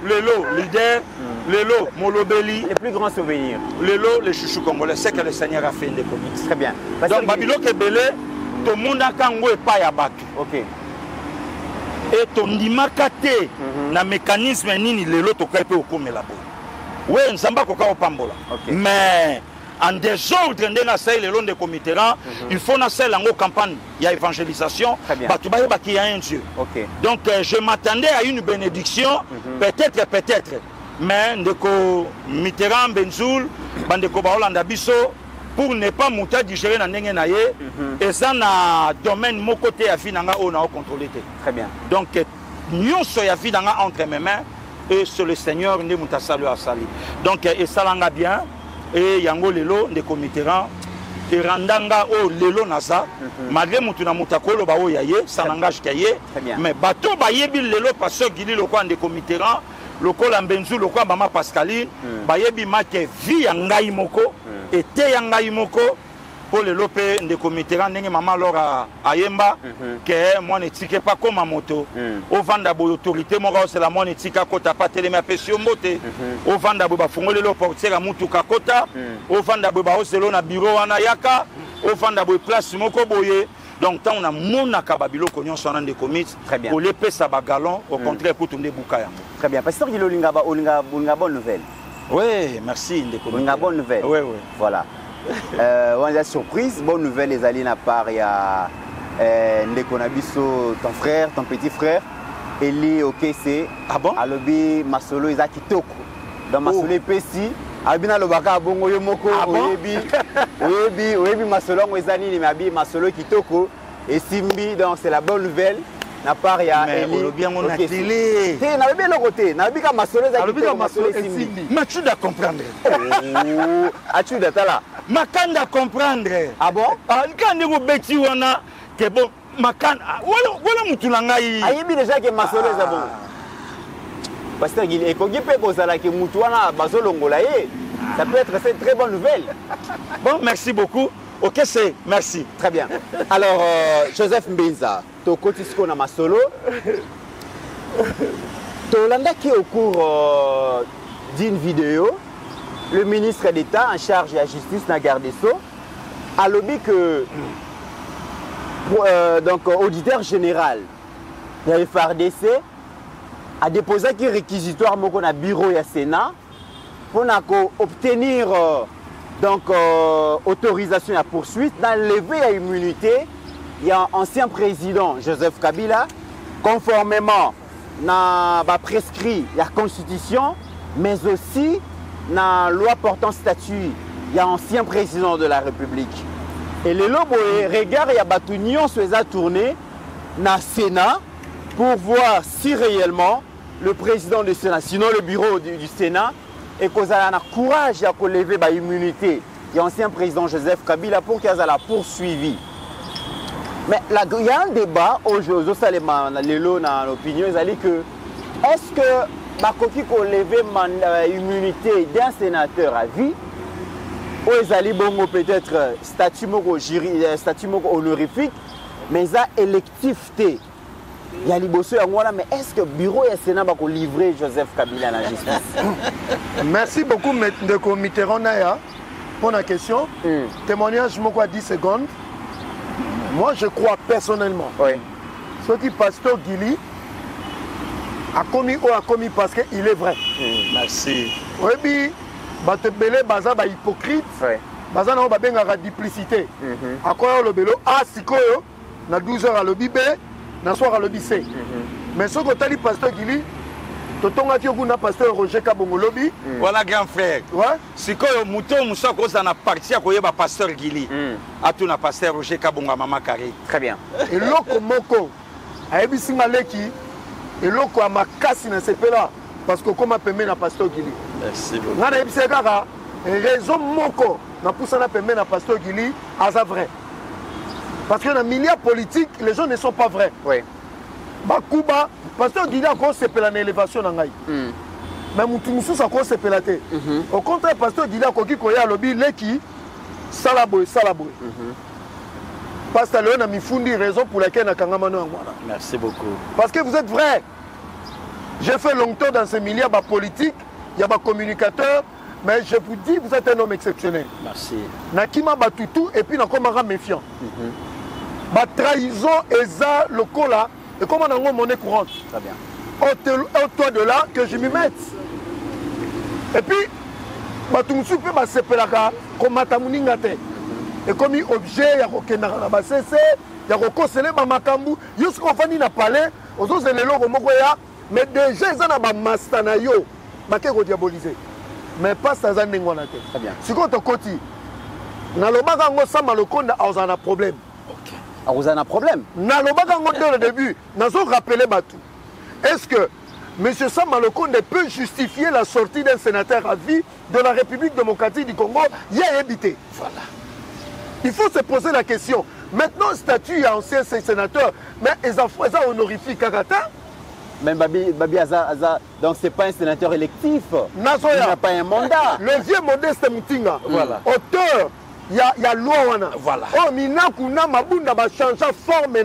Lelo leader, Lelo Molobeli, les plus grands souvenirs. Lelo les chouchous congolais, c'est que le Seigneur a fait des comics. Très bien. Donc Babylone Kebele, tout le monde a kango et pas ya batu. OK. Et ton dimakate na mécanisme nini lelo to ka pe okomela bo. Ouais, nzamba ko ka opambola. Mais en désordre ndena ça le long de Mitterrand, il faut na celle en campagne, il y a évangélisation, batu ba yeba qu'il y a un Dieu. OK. Donc je m'attendais à une bénédiction, peut-être. Mais ndeko Mitterrand Benzoul, bandeko ba Hollande biso pour ne pas monter digérer na ndenge na ye et ça na domaine mon côté ya finanga on a contrôlé. Très bien. Donc nyonso ya finanga entre mes mains et sur le Seigneur ne muta salu a sali. Donc et ça langa bien et yango lelo ndeko Mitterrand et randanga o lelo nasa malgré mutu na mutakolo ba o yaye ça n'engage kaye mais bato ba yebi lelo pasteur Gili lokwa ndeko Mitterrand lokola Mbenzu lokwa mama Pascaline ba yebi make vie ya ngai moko et ya ngai moko pour le lopé ndeko Mitterrand ndenge mama lora ayemba que moi ne tike pas comme moto au vanda bo autorité mo c'est la moi ne tika kota pas telema pesio mbote au vanda bo ba fongole lo portière mutuka kota au vanda bo ba oselo na bureau wana yaka au vanda bo place moko boye Donc tant on a mon akababilo konyon son de commit. Très bien. Pour les pesa bagalon au contraire pour tourner bouka. Très bien. Pasteur Guilo Lingaba bonne nouvelle. Oui, merci Ndeko. Une bonne nouvelle. Oui, oui. Voilà. On a surprise, bonne nouvelle les alliés à part il y a Ndeko Nabiso, ton frère, ton petit frère, Eli Okese. Ah bon? Alobi Masolo Isa Kitoko. Dans Masolo Pesi, Abina Lobaka Bongo Yomoko, Oyebi Masolo Wezani ni Mabi Masolo Kitoko et Simbi, donc c'est la bonne nouvelle. Na part il y a Eli. bien on a télé. C'est na bien le côté, na bika Masolo Isa Kitoko Masolo Simbi. Mais tu dois comprendre. Oh, as-tu d'être là? Makanda comprendre. Ah bon? Quand vous bêtis wana que bon makanda voilà mutulangai. Ayebi déjà que Masolo est bon. Pasteur Guil, et quand il peut causer la que mutuana basolongola ça peut être une très bonne nouvelle. Bon, merci beaucoup. Ok, c'est merci. Très bien. Alors Joseph Mbinza, to kotisko na Masolo. Tolanda qui au cours d'une vidéo, le ministre d'État en charge de la justice na garde des Sceaux a lobby que donc auditeur général de la FARDC a déposé un réquisitoire dans le bureau du Sénat pour obtenir donc autorisation à poursuite d'enlever l'immunité. Il y a un ancien président Joseph Kabila conformément à prescrit la constitution, mais aussi dans la loi portant statut. Il y a un ancien président de la République. Et les lobes regardent il y a batunion sur les tournées dans le Sénat pour voir si réellement le président du Sénat, sinon le bureau du Sénat, et qu'on a le courage de lever l'immunité de l'ancien président Joseph Kabila pour qu'il ait la poursuivi. Mais il y a un débat aujourd'hui, dans l'opinion, que est-ce que Bakoki qu'on lever l'immunité d'un sénateur à vie, ou ils peut-être statut honorifique, mais ça électif. Il y a l'Ibosso mais est-ce que le bureau et le Sénat va livrer Joseph Kabila à la justice? Merci beaucoup, M. Mitterrand, pour la question. Témoignage, je 10 secondes. Moi, je crois personnellement. Oui. Ce qui pasteur Guili a commis parce qu'il est vrai. Merci. Oui, puis, il y a hypocrite. Il y a la duplicité. À quoi le bélo? Ah, si quoi? Na 12 heures à l'obbi B, na soir à l'obbi C. Mais ce que tu as dit, pasteur Guili, tu as dit que pasteur Roger Kabongo lobby. Voilà, grand frère. Ouais. Si quoi, mouton, moussa, qu'on a parti à quoi pasteur Guili. À tout na pasteur Roger Kabongo à Maman Carré. Très bien. Et l'autre moko, à Ebisi Maleki, et l'autre à ma casse dans ce pays-là, parce que comme je peux pasteur Guili. Merci beaucoup. Dans Ebisi Kaka, raison moko, na poussa na permet na pasteur Guili, à ça vrai. Parce que dans le milieu politique, les gens ne sont pas vrais. Oui. Bakuba, pasteur Guili a encore sepelé dans l'élévation dans Ngaï. Mais Moutoumoussous a encore sepelé. Au contraire, pasteur Guili a encore dit qu'il y a lobby leki salaboy. Pasteur Léon a mis fundi raison pour laquelle il a Mano Angwana. Merci beaucoup. Parce que vous êtes vrai. J'ai fait longtemps dans ce milieu politique, il y a des communicateurs, mais je vous dis, vous êtes un homme exceptionnel. Merci. Nakima Batutu et puis Nakoma méfiant. Ma trahison et ça, le coup là, et comment on a monnaie courante. Très bien. Au-toi de là, que je m'y mette. Et puis, Batumsu peut me séparer comme Matamuningate. Et comme objet, il y a un objet, il y a un conseiller, il y a un makambu, il y a un palais, aux autres éléments, mais déjà, ils ont un mastanayo, ils ont diabolisé. Mais pas ça, ils ont un Très bien. Si on te côté, dans le bagango, ça m'a le compte, ils ont un problème. Ah, vous avez un problème? Dans le bagango, dès le début, nous avons rappelé Batou. Est-ce que M. Sam Malokonde peut justifier la sortie d'un sénateur à vie de la République démocratique du Congo? Il y a habité. Voilà. Il faut se poser la question. Maintenant, statut à ancien sénateur, mais ils ont honorifié Kakata. Même Babi Aza, donc c'est pas un sénateur électif. Il n'a pas un mandat. Le vieux modeste Moutinga. Voilà. Auteur, il y a loi. Voilà. Oh, Minakuna Mabunda va changer forme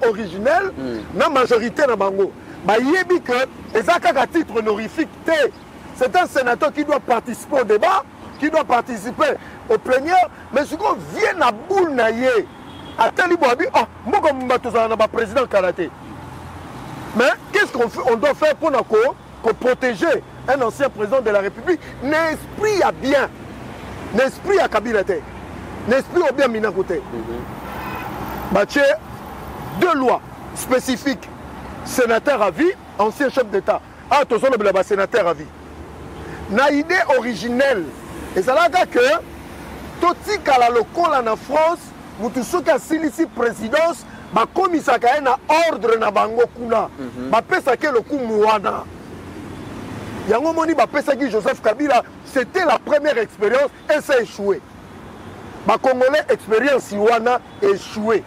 originelle, na majorité na bango. Yebi que les à titre honorifique, c'est un sénateur qui doit participer au débat, qui doit participer aux plénières, mais ce qu'on vient à boule naïe, Attali Boabi, moi comme je président karaté. Mais qu'est-ce qu'on fait? On doit faire pour protéger un ancien président de la République. L'esprit a bien. L'esprit a Kabila. L'esprit a bien Minakote. Bâtir 2 lois spécifiques. Sénateur à vie, ancien chef d'État. Ah, tout ça, le sénateur à vie. Na idée originelle. Et ça là que tout ce qui a le col en France, vous tous ceux qui ont ici présidence, ba komisa ka na ordre na bango kuna. Ba pesa ke le coup mouana. Yango moni ba pesa ki Joseph Kabila, c'était la première expérience et ça a échoué. Ba Congolais expérience Iwana échoué.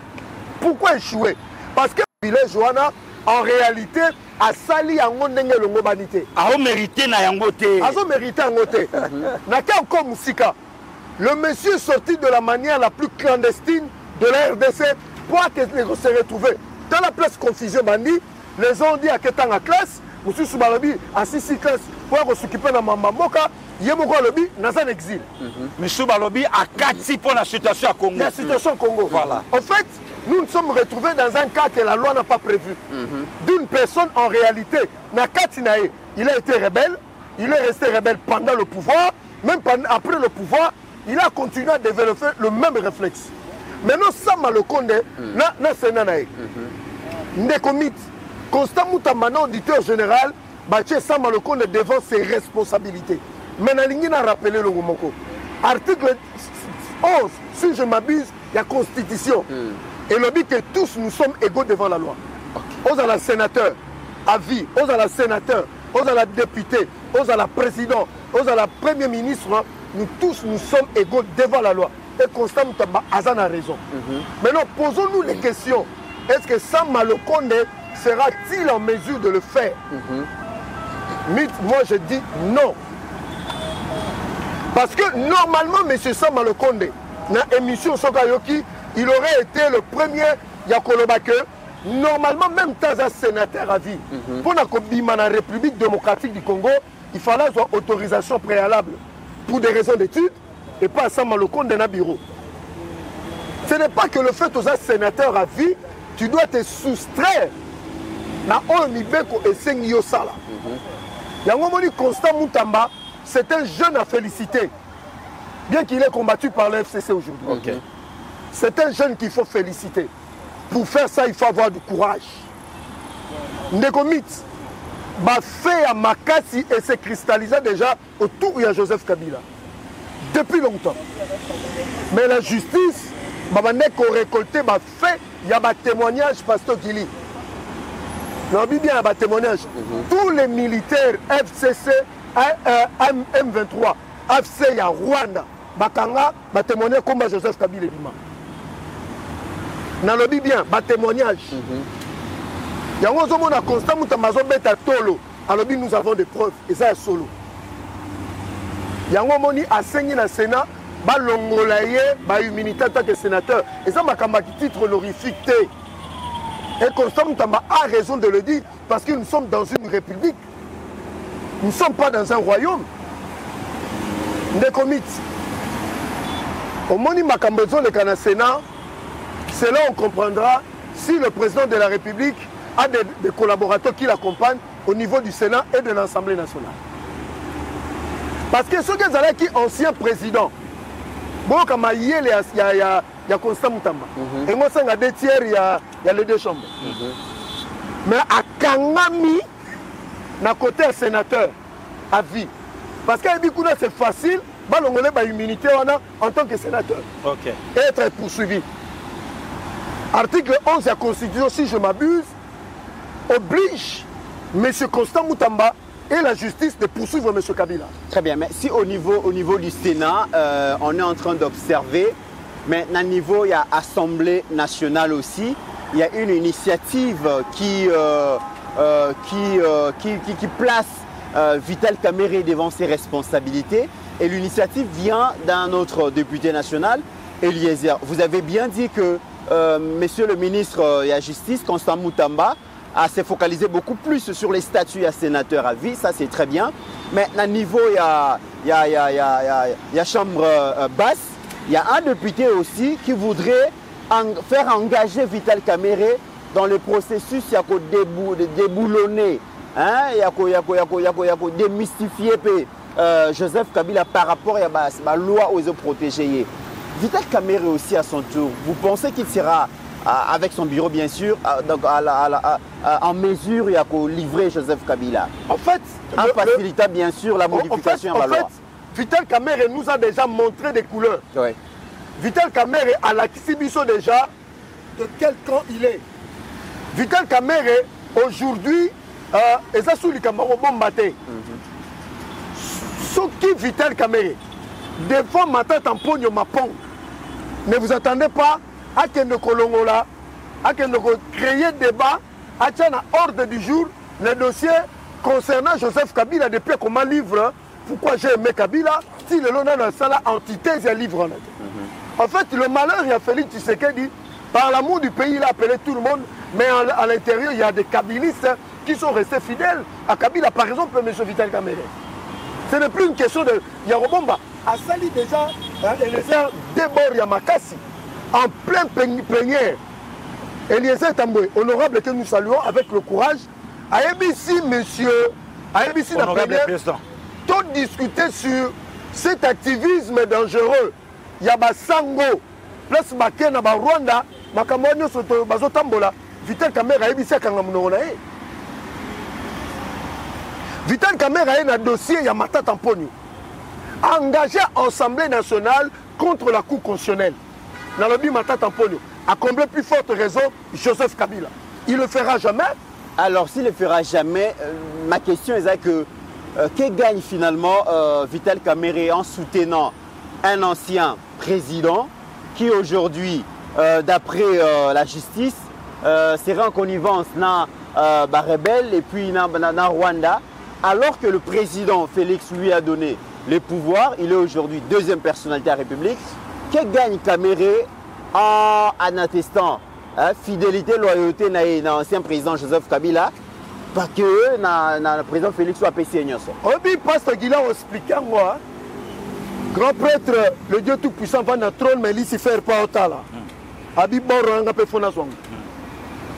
Pourquoi échoué? Parce que village Iwana en réalité a sali yango ndenge longo banité. A mérité na yango te. A mérité yango te. Na ka encore musika. Le monsieur sorti de la manière la plus clandestine de la RDC pour se retrouver dans la place confusion bandi. Les gens ont dit à Ketanga classe, monsieur Soubalobi à 6 classes pour s'occuper de Mamamboka. Yemoko Lobi dans un exil. Monsieur Balobi a 4 pour la situation à Congo. La situation au Congo. Voilà. En fait, nous nous sommes retrouvés dans un cas que la loi n'a pas prévu. D'une personne en réalité, Nakatinae, il a été rebelle, il est resté rebelle pendant le pouvoir, même après le pouvoir, il a continué à développer le même réflexe. Maintenant, Sama le Konde, na Sénanae. Ndekomit, Constant Moutamana, auditeur général, Baché Sama le Konde devant ses responsabilités. Maintenant, il a rappelé le Gomoko. Article 11, si je m'abuse, il y a Constitution. Et le but que tous nous sommes égaux devant la loi. Aux à la sénateur, à vie, aux à la sénateur, aux à la députée, aux à la président, aux à la premier ministre, nous tous nous sommes égaux devant la loi. Et Constant Moutamba Azan a raison. Maintenant, posons-nous les questions. Est-ce que Sam Malokonde sera-t-il en mesure de le faire? Moi, je dis non. Parce que normalement, M. Sam Malokonde, dans l'émission Sokayoki, il aurait été le premier Yakolobake. Normalement, même Taza sénateur à vie. Pour la République démocratique du Congo, il fallait avoir autorisation préalable pour des raisons d'études et pas Sam Malokonde dans un bureau. Ce n'est pas que le fait aux sénateurs à vie, tu dois te soustraire à Onibeko et Sengyo Sala. Yangomoni Constant Moutamba, c'est un jeune à féliciter. Bien qu'il ait combattu par le FCC aujourd'hui. C'est un jeune qu'il faut féliciter. Pour faire ça, il faut avoir du courage. Ndekomit, fait à Makassi et s'est cristallisé déjà autour de Joseph Kabila. Depuis longtemps. Mais la justice, Neko récolté, fait, il y a un témoignage, Pasteur Gili. Non, bien, il y a un témoignage. Tous les militaires FCC, M23, FC à Rwanda, Bakanga, témoigner comme Joseph Kabila Lima. Dans le bien, témoignage. Il y a un moment où Constant Moutamazo beta tolo. Alors nous avons des preuves. Et ça est solo. Il y a un moment où à Séni na Sénat, l'ongolaye, l'humilité en tant que sénateur. Et ça m'a titre honorifique. Et Constant Moutama a raison de le dire parce que nous sommes dans une république. Nous ne sommes pas dans un royaume. Ndekomit. Au Moni Makambezo, le Kana Sénat, c'est là on comprendra si le président de la République a des collaborateurs qui l'accompagnent au niveau du Sénat et de l'Assemblée nationale. Parce que ceux qui sont anciens présidents, il y a Constant Moutamba. Et moi, il y a 2 tiers, il y a les 2 chambres. Mais à Kangami, à côté un sénateur à vie. Parce qu'à Bikouna, c'est facile, on a une immunité en tant que sénateur. Et être poursuivi. Article 11 de la Constitution, si je m'abuse, oblige M. Constant Moutamba et la justice de poursuivre M. Kabila. Très bien, mais si au niveau du Sénat, on est en train d'observer, mais à niveau, il y a Assemblée nationale aussi, il y a une initiative qui place Vital Kamerhe devant ses responsabilités. Et l'initiative vient d'un autre député national, Eliezer. Vous avez bien dit que Monsieur le ministre de la Justice, Constant Moutamba, s'est focalisé beaucoup plus sur les statuts à sénateurs à vie, ça c'est très bien. Mais à niveau, il y a chambre basse, il y a un député aussi qui voudrait faire engager Vital Kamerhe dans le processus il y a déboulonner, hein, il y a démystifier Joseph Kabila par rapport à la loi aux protégés. Vital Kamerhe aussi à son tour, vous pensez qu'il sera avec son bureau bien sûr en mesure de livrer Joseph Kabila? En fait, en facilitant bien sûr la modification de la loi. En fait, Vital Kamerhe nous a déjà montré des couleurs. Ouais. Vital Kamerhe a l'exhibition déjà de quel camp il est. Vital Kamerhe aujourd'hui est sous le Cameroun maté. Ce qui Vital Kamerhe devant matin tamponio mapong. Ne vous attendez pas à que nous colongola, à que nous créions débat, à tiens ordre du jour le dossier concernant Joseph Kabila depuis comment livre. Pourquoi j'ai aimé Kabila si le long de la salle antithèse et livre. En fait, le malheur, il y a Félix Tshisekedi, par l'amour du pays, il a appelé tout le monde, mais à l'intérieur, il y a des kabilistes qui sont restés fidèles à Kabila. Par exemple, M. Vital Kamerhe. Ce n'est plus une question de Yarobomba. A sali déjà, Eliezer Debor Yamakasi, en plein plénière. Eliezer Tamboué, honorable que nous saluons avec le courage, a ABC, monsieur, a ABC la plénière, tout discuter sur cet activisme dangereux. Il y a Basango, place Makena, Rwanda, Makamoni, Bazotambola, Vital Kamerhe a ABC Kangamunonae. Vital Kamerhe a un dossier, il y a Mata Tamponio. Engagé à l'Assemblée nationale contre la Cour constitutionnelle. Dans le but Mata Tamponio. À combler plus forte raison Joseph Kabila. Il ne le fera jamais. Alors s'il ne le fera jamais, ma question est que gagne finalement Vital Kamerhe en soutenant un ancien président qui aujourd'hui, d'après la justice, serait en connivence dans rebelle et puis dans Rwanda, alors que le président Félix lui a donné les pouvoirs, il est aujourd'hui deuxième personnalité de la République. Que gagne Kamerhe en attestant fidélité, loyauté à l'ancien président Joseph Kabila parce que le président Félix soit PC. Oui, Pasteur Guilain expliquait moi, grand prêtre, le Dieu Tout-Puissant va dans le trône, mais il ne fait pas autant là. Abi Boranga peut faire son.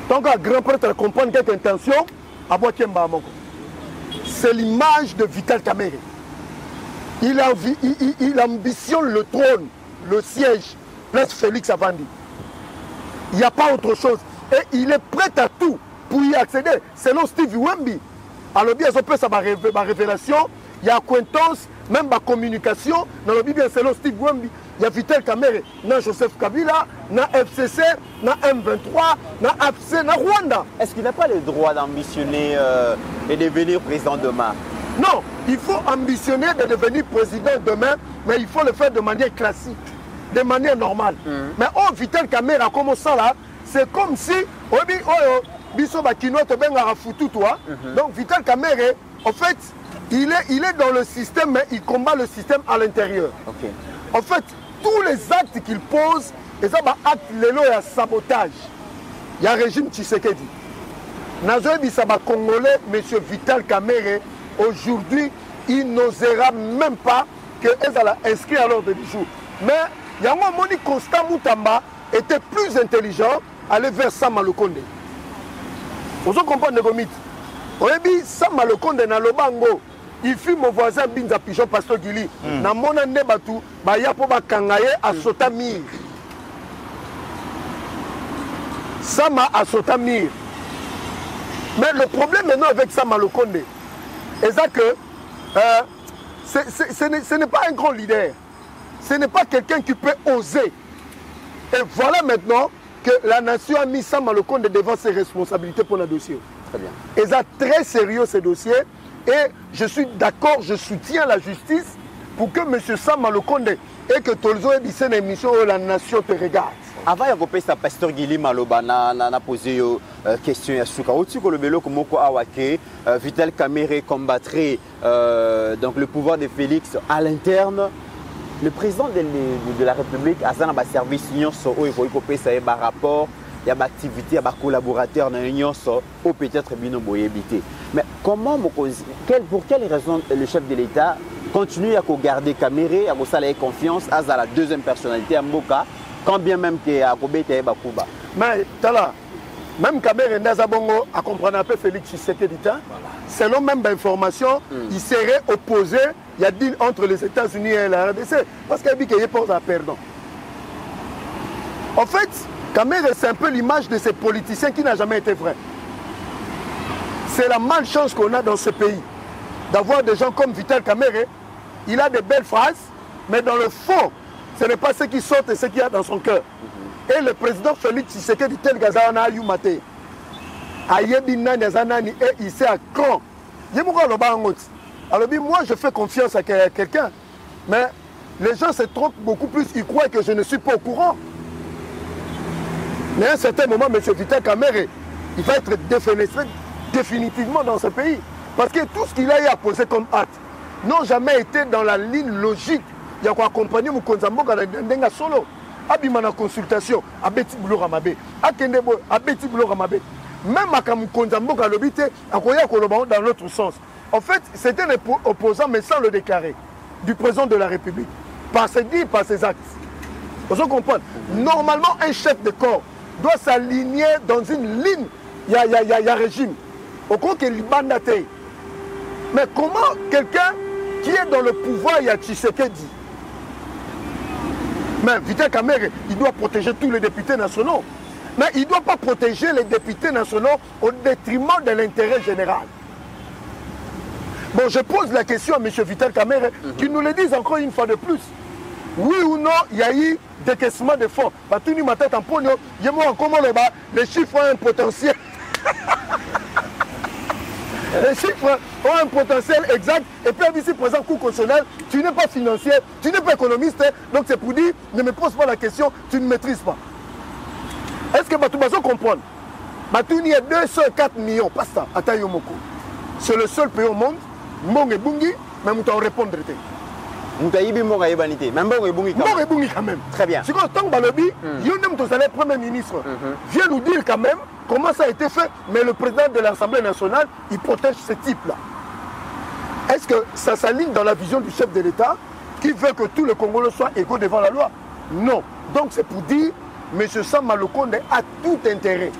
Donc, le grand prêtre comprend quelque intention, c'est l'image de Vital Kamerhe. Il ambitionne le trône, le siège, place Félix Avandi. Il n'y a pas autre chose. Et il est prêt à tout pour y accéder. Selon Steve Wemby, alors bien, ma révélation, il y a acquaintance, même ma communication. Dans le bien, selon Steve Wemby, il y a Vital Kamerhe, na Joseph Kabila, na FCC, na M23, na AFC, na Rwanda. Est-ce qu'il n'a pas le droit d'ambitionner et devenir président demain? Non, il faut ambitionner de devenir président demain, mais il faut le faire de manière classique, de manière normale. Mais Vital Kamerhe a commencé là, c'est comme si, donc Vital Kamerhe, en fait, il est dans le système, mais il combat le système à l'intérieur. Okay. En fait, tous les actes qu'il pose, et ça, acte il y a sabotage. Il y a un régime Tshisekedi. Nazoebi Saba Congolais, M. Vital Kamerhe, aujourd'hui, il n'osera même pas qu'elle a inscrit à l'ordre du jour. Mais Yango Moni Constant Moutamba était plus intelligent, aller vers Sama Lokonde. Vous comprenez le mythe. On a dit Sama Lokonde na Lobango. Il fuit mon voisin Binza Pigeon Pasteur Gili. Na mona nebatu, ba yapo ba kangaye a Sotamir. Sama a Sotamir. Mais le problème maintenant avec Sama Lokonde, c'est que ce n'est pas un grand leader. Ce n'est pas quelqu'un qui peut oser. Et voilà maintenant que la nation a mis Sama Lokonde devant ses responsabilités pour le dossier. Très bien. Et c'est très sérieux ce dossier. Et je suis d'accord, je soutiens la justice pour que M. Sama Lokonde et que Tolzo ait dit une émission où la nation te regarde. Avant de couper sa pasteur Guili Maloba n'a posé une question à Souka. Au-dessus de le Komoko Awake, Vital Kamerhe combattrait donc le pouvoir de Félix à l'interne. Le président de la République a un service il faut ça un rapport, il y a des activités, il y a des collaborateurs dans l'Union, ou peut-être bien éviter. Mais comment, pour quelle raison le chef de l'État continue à garder Kamerhe, à faire confiance à la deuxième personnalité à Mboka, Quand bien même que Akobete Bakuba. Mais Tala, même Kamere Ndazabongo a compris un peu Félix Tshisekedi. Selon même l'information, il serait opposé, il y a deal entre les États-Unis et la RDC. Parce qu'il dit qu'il est pour un perdant. En fait, Kamere, c'est un peu l'image de ces politiciens qui n'a jamais été vrai. C'est la malchance qu'on a dans ce pays. D'avoir des gens comme Vital Kamere, il a des belles phrases, mais dans le fond, ce n'est pas ce qui sort et ce qu'il y a dans son cœur. Et le président Félix Tshisekedi tel Gazana Yumate, Ayebina Nazanani, et il sait à quand. Alors, moi, je fais confiance à quelqu'un, mais les gens se trompent beaucoup plus, ils croient que je ne suis pas au courant. Mais à un certain moment, M. Vital Kamere, il va être défenestré définitivement dans ce pays. Parce que tout ce qu'il a eu à poser comme acte n'ont jamais été dans la ligne logique. Il y a quoi accompagner mon Konzamboka dans solo. Abimana consultation, Abeti Boulou Ramabe, Akendebo, Abeti Boulou Ramabe. Même à mon Konzamboka l'obité, à Koya Koloban dans l'autre sens. En fait, c'était un opposant, mais sans le déclarer, du président de la République. Par ses dires, par ses actes. Vous comprenez? Normalement, un chef de corps doit s'aligner dans une ligne. Il y a régime. Au cours qu'il bandate. Mais comment quelqu'un qui est dans le pouvoir, il y a Tshisekedi. Mais Vital Kamere, il doit protéger tous les députés nationaux. Mais il ne doit pas protéger les députés nationaux au détriment de l'intérêt général. Bon, je pose la question à M. Vital Kamere, qu'il nous le dise encore une fois de plus. Oui ou non, il y a eu décaissement de fonds. Patuni ma tête en pogno, les chiffres ont un potentiel. Les chiffres ont un potentiel exact. Et puis, ici, présent coût constitutionnel, tu n'es pas financier, tu n'es pas économiste. Donc, c'est pour dire, ne me pose pas la question, tu ne maîtrises pas. Est-ce que Batoubazo comprend? Batouni est 204 millions, pas ça, à Tayomoko. C'est le seul pays au monde, Mong et Bungi, mais nous t'en répondre. Moutaïbi Mong et Banité, même Mong et Bungi quand même. Mong et Bungi quand même. Très bien. C'est quand Tang Balobi, Yonem Tosale, Premier ministre, vient nous dire quand même comment ça a été fait, mais le président de l'Assemblée nationale, il protège ce type-là. Est-ce que ça s'aligne dans la vision du chef de l'État qui veut que tous les Congolais soient égaux devant la loi? Non. Donc c'est pour dire, M. Sam Malokonde a tout intérêt.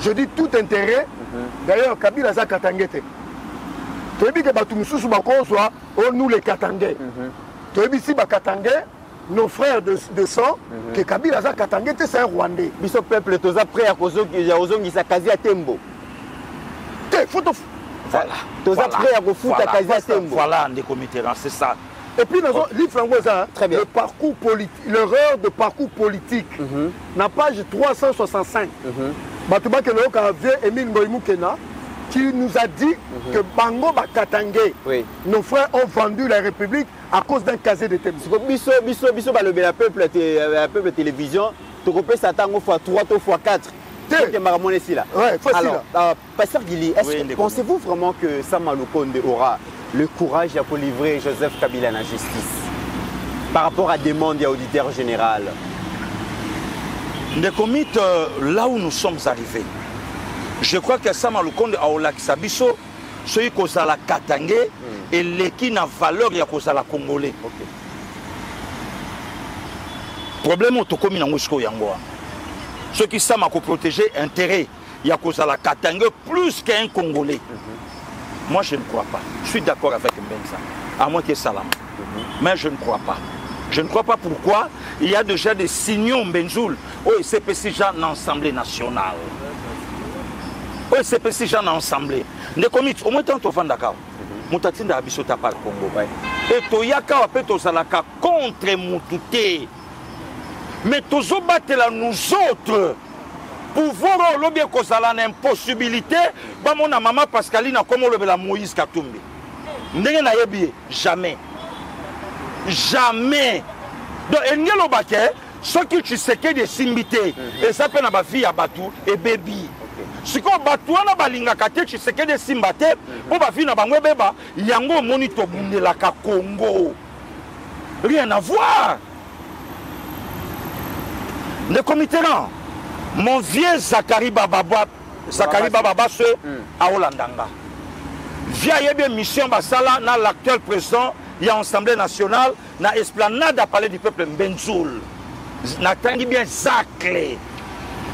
Je dis tout intérêt. D'ailleurs, Kabila Za Katangete. Tu as dit que nous les Katangais. Tu as dit si Katangais, nos frères de sang, que Kabila Za Katangete, c'est un Rwandais. Biso peuple, tu as prêt à Kozongi Sakazi à Tembo. Voilà. Tu as prêt à Kofuta à Kazi à Tembo. Voilà, des comités, c'est ça. Et puis, le parcours politique, l'erreur de parcours politique, la page 365, Batouba Keloka avait Emile Moïmoukena, qui nous a dit que Bango Bakatangé, nos frères ont vendu la République à cause d'un casier de thème. Biso, la peuple télévision, tu repères ça tango fois 3 fois 4. Alors, Pasteur Gili, pensez-vous vraiment que Sam Malokonde aura le courage pour livrer Joseph Kabila à la justice par rapport à des demandes et auditeur général? Les comités, là où nous sommes arrivés, je crois que Sam Malokonde a olakisa biso celui qui a la Katangé et les qui n'a valeur il y a la Congolais. Problème au tokomi na ngosiko yangoa. Ceux qui savent protéger intérêt il y a la Katangé plus qu'un Congolais. Moi je ne crois pas. Je suis d'accord avec Mbenza. À moins que Salam. Mais je ne crois pas. Je ne crois pas pourquoi. Il y a déjà des signaux Benzoul. Oh, c'est si gens dans l'Assemblée nationale. Oh, c'est si gens dans l'Assemblée. Les comités, au moins tant que tu vas d'accord. Moutatine d'Abissota par Congo. Et tu y a qu'à salaka contre Moutouté. Mais tous là nous autres. Pouvoir le bien qu'on a l'impossibilité. Bah mon maman Pascaline a comme le la Moïse Katumbi. Jamais. Jamais. Donc, il y a le baquet, ce que tu sais que des simbités, et ça peut être fille à Batou et baby. Ce qu'on Batou, on a balinga kate, tu sais que des simbatés, pour ma fille n'a pas bébé, il y a un monito bunde la Congo. Rien à voir. Le comité là, mon vieux Zakari Bababa, à Olandanga. Via une mission Basala, dans l'actuel président, il y a l'Assemblée nationale, dans l'esplanade à parler du peuple Benzoul. Natangi bien Zacle.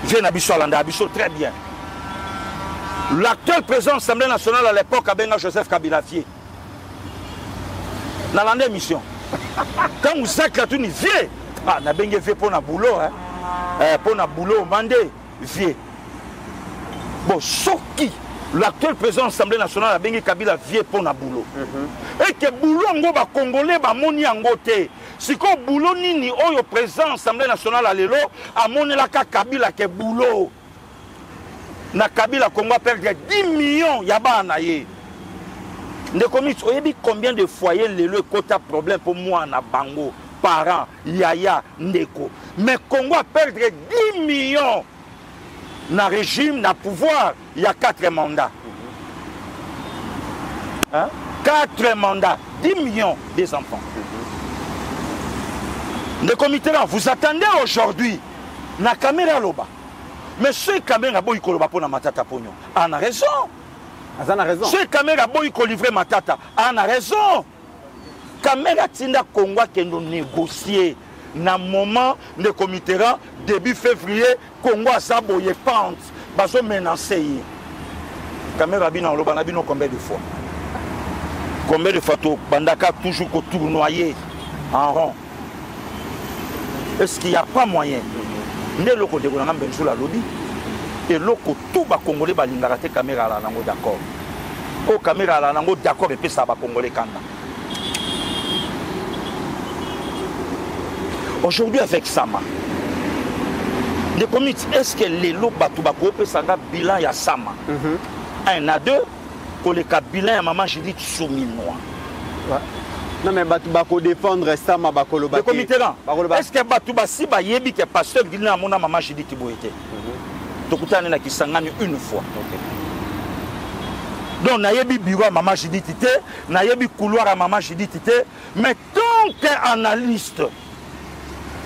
Viens à Bissau Landa, Bissau très bien. L'actuel président de l'Assemblée nationale à l'époque, Abenga Joseph Kabila Fier. Dans l'année mission. Quand vous Zacle, tu dis vieux. Ah, n'a bien fait pour un boulot, hein. Pour un boulot, mandé, vieux. Bon, sauf qui l'actuel président de l'Assemblée nationale a bien Kabila Fier pour un boulot. Et que boulot, on va Congolais, va moni en gote. Si ko boulot nini oyo président de l'Assemblée nationale à l'élo, a moni la Kabila ke boulot. Na Kabila Congo a perdu 10 millions yaba naye. Ne commis combien de foyers l'élo côté problème pour moi na bango, parents, yaya, ndeko. Mais Congo a perdu 10 millions. Dans le régime, dans le pouvoir, il y a 4 mandats. Hein? 4 mandats, 10 millions des enfants. Le comité là, vous attendez aujourd'hui, na caméra loba. Mais ce caméra boy ko loba pour na matata pognon. On a raison. On a raison. Ce caméra boy ko livrer matata. On a raison. Caméra tinda Congo qui nous négocier. Na moment de comité là, début février, Congo a saboyé pente. Bazo menacé. Caméra bina loba na bino combien de fois? Combien de fois to bandaka toujours ko tournoyer en rond? Est-ce qu'il n'y a pas moyen? Ne loko de Gonanga Benjoul à lobby. Et loko tout ba Congolais ba lingara te caméra la nango d'accord. O caméra la nango d'accord et puis ça ba Congolais kanda. Aujourd'hui avec Sama. Les comités, est-ce que les lots batubako peut s'aga bilan ya Sama? Un à deux, pour les cas bilan ya maman j'ai dit souminois. Non mais Batubako défendre Sama Bakoloba. Le comité là. Est-ce que Batuba si ba yebi que pasteur Guinéen mon maman j'ai dit Tiboité. Donc tu as qui sangani une fois. Donc na yebi bureau maman j'ai dit tité, na yebi couloir à maman j'ai dit tité, mais tant qu'analyste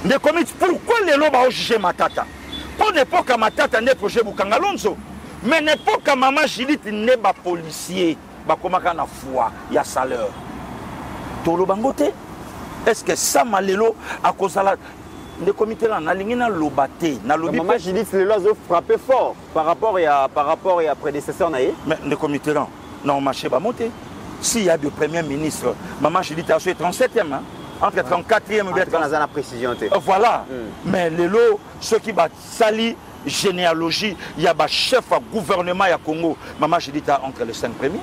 le comité, pourquoi les lots va juger Matata? Pour l'époque à Matata n'est projet Bukangalonzo, mais l'époque à maman j'ai dit n'est pas policier, bah comment qu'on a foi, il y a salaire. Tolo bangote, est-ce que ça malelo à cause de la le comité là na lingina lobaté na lobi maman j'ai dit que les lois ont frappé fort par rapport à prédécesseur naé mais le comité là non marché va monter s'il y a de premier ministre maman j'ai dit à 37e hein, entre 34e et 35e la précision voilà mais les lots ceux qui bat sali généalogie il y a ba chef à gouvernement ya Congo maman j'ai dit entre les 5 premiers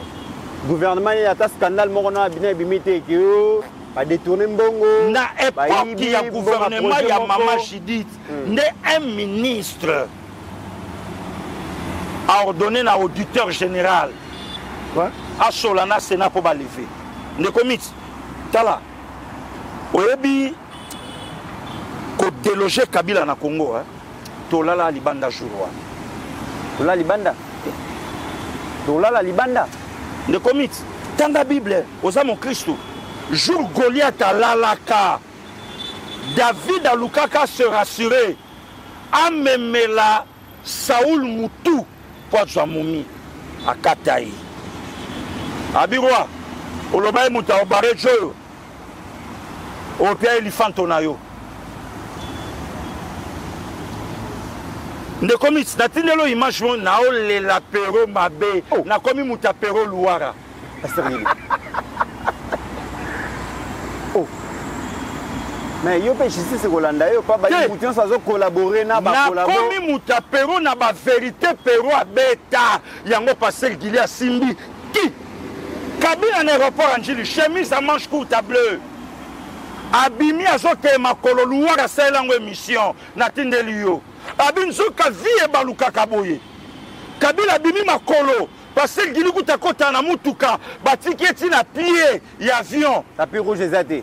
gouvernement il y a un scandale morona bien bimité que pas détourner mbongo na époque il y a gouvernement il y a maman Judith un ministre a ordonné à auditeur général à Solana Sénat pour ba lever ne comité tala oyebi ko déloger Kabila na Congo hein tolala libanda jour tolala libanda le comité tanda Bible oza mon Christ jour Goliath à Lalaka, David à Lukaka se rassurer, Amemela Saoul Moutou, Poitza Moumi, à Kataï. Abirwa, Olobaï Mouta, Obare Joyo, Opia Elifantonayo. Ne commis, Natinelo image, Naole la Pero Mabe, na commis Mouta Pero Louara. Oh. Mais yo pe justice Rolanda yo pas ba moution ça zo collaborer na ba collaborer. Na komi muta pero na ba vérité pero abeta yango passer Gilia Simbi qui Kabila na aéroport Angeli chemise à manche courte à bleu. Abimi azoke makolo luwara selango émission na tindeli yo. Abinzuka vie baluka kaboye. Kabila abimi makolo parce que Gili kuta kota na mutuka batiketi na pied ya avion tapis rouge ezate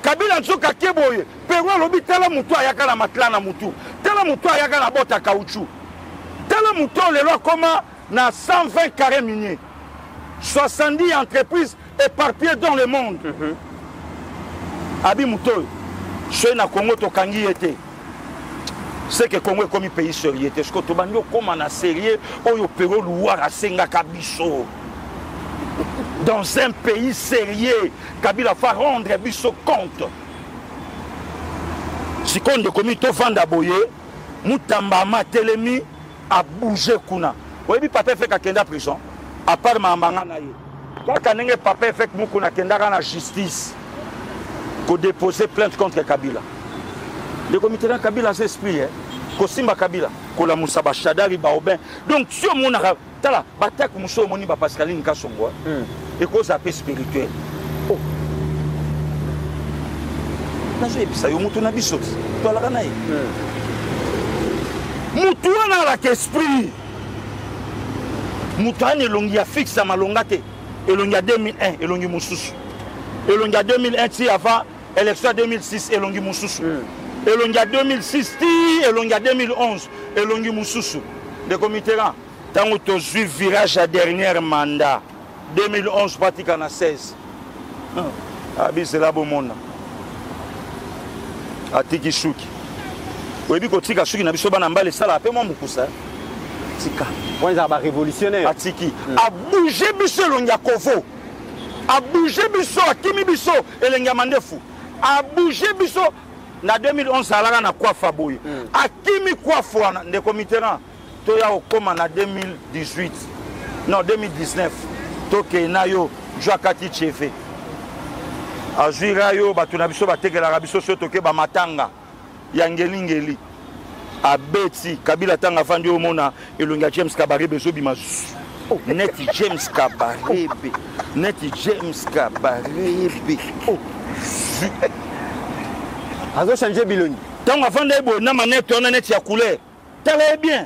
Kabila nzoka keboye pero lobi tala mutu ayaka na matla na mutu tala mutu ayaka na bota caoutchouc tala mutu lelo koma na 120 carrés miniers 70 entreprises éparpillées dans le monde abi mutu ceux na Congo tokangi ete c'est que Congo est comme un pays sérieux. Est-ce que tu vas nous comme un sérieux ou au Pérou Loire à Senga Kabiso dans un pays sérieux, Kabila va rendre Bisso compte. sikoyo ndekomi tovanda boye mutambama telemi abouge kuna oyebi papa efek akenda prison apart maambanga na ye kaka ndenge papa efek mukuna akendaka na justice kodépose plainte contre Kabila ndekomitena Kabila aza esprit kosimba Kabila kolamusa bashadari baobin donc si omonaka tala batake mosu omoni bapascaline kasongo ekoza pe spirituel nazoyebisa yo mutu na biso toalaka na ye mutu wana alaka esprit mutu wana elongi ya fixe malonga te elongi ya 2001 elongi mosusu elongi ya 2001 ti avant élection ya 2006 elongi mosusu elongi ya 2006 ti elongi ya 2011 elongi mosusu ndeko Mitterrand ntango tozwi virage ya dernière mandat 2011 patika na 16 abisela bomona atiki suki oyebi kotika suki na biso bana mbala esala ape mwa mokusa tika wana ba révolutionnaire atiki abouge biso elongi ya kovo abouge biso akimi biso elongi ya mandefu abouge biso na 2011 alaka na kwafa boye akimi kwafa wana ndeko Mitterrand toya okoma na 2018 non 2019 toke na yo joakati chefe azwira yo bato na biso batekelaka biso so toke bamatanga ya ngelingeli abeti Kabila tanga afandi omona elongi ya James Kabarebe ezobima neti James Kabarebe neti James Kabarebe azo changer bilongi ntango afandi eboye na manete wana neti ya couleur tala ye bien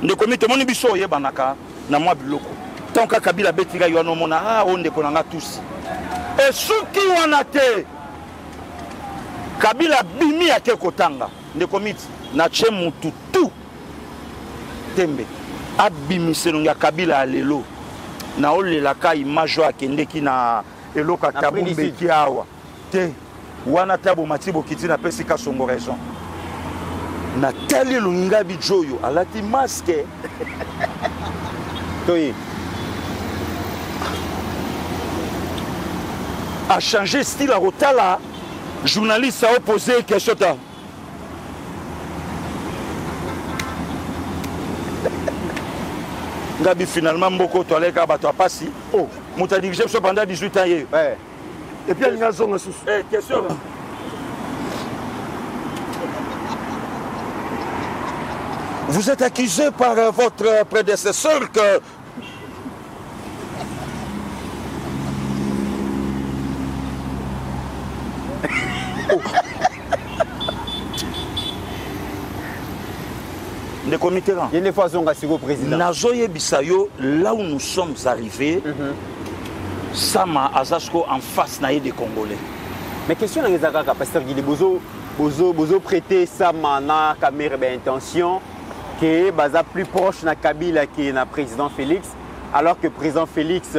ndeko tomoni biso oyebanaka na mwa biloko ntango kaka Kabila betika yo wana omona o ndeko na nga tusi esuki wana te Kabila bimi ake kotanga ndeko miti na che mutu tu tembe abimise nonga Kabila alelo na olelaka image akendeki na eloka tabu mbeki awa te wana tabu matibo kiti na pesi kasongo raison na tali lunga bijoyo alati masque toyi a changé style à Rotala, journaliste a opposé question. Gabi finalement Mboko Toaleka Bato Passi. Oh, m'a dirigé pendant 18 ans. Ouais. Et puis il y a une question. Vous êtes accusé par votre prédécesseur que de comité. Il y a une fois son président. Nazoye Bisayo, là où nous sommes arrivés, Sama Azasko en face des Congolais. Mais question dans les Azaka, pasteur Guy Bozo prêter Sama na caméra d'intention que baza plus proche na Kabila que na président Félix, alors que président Félix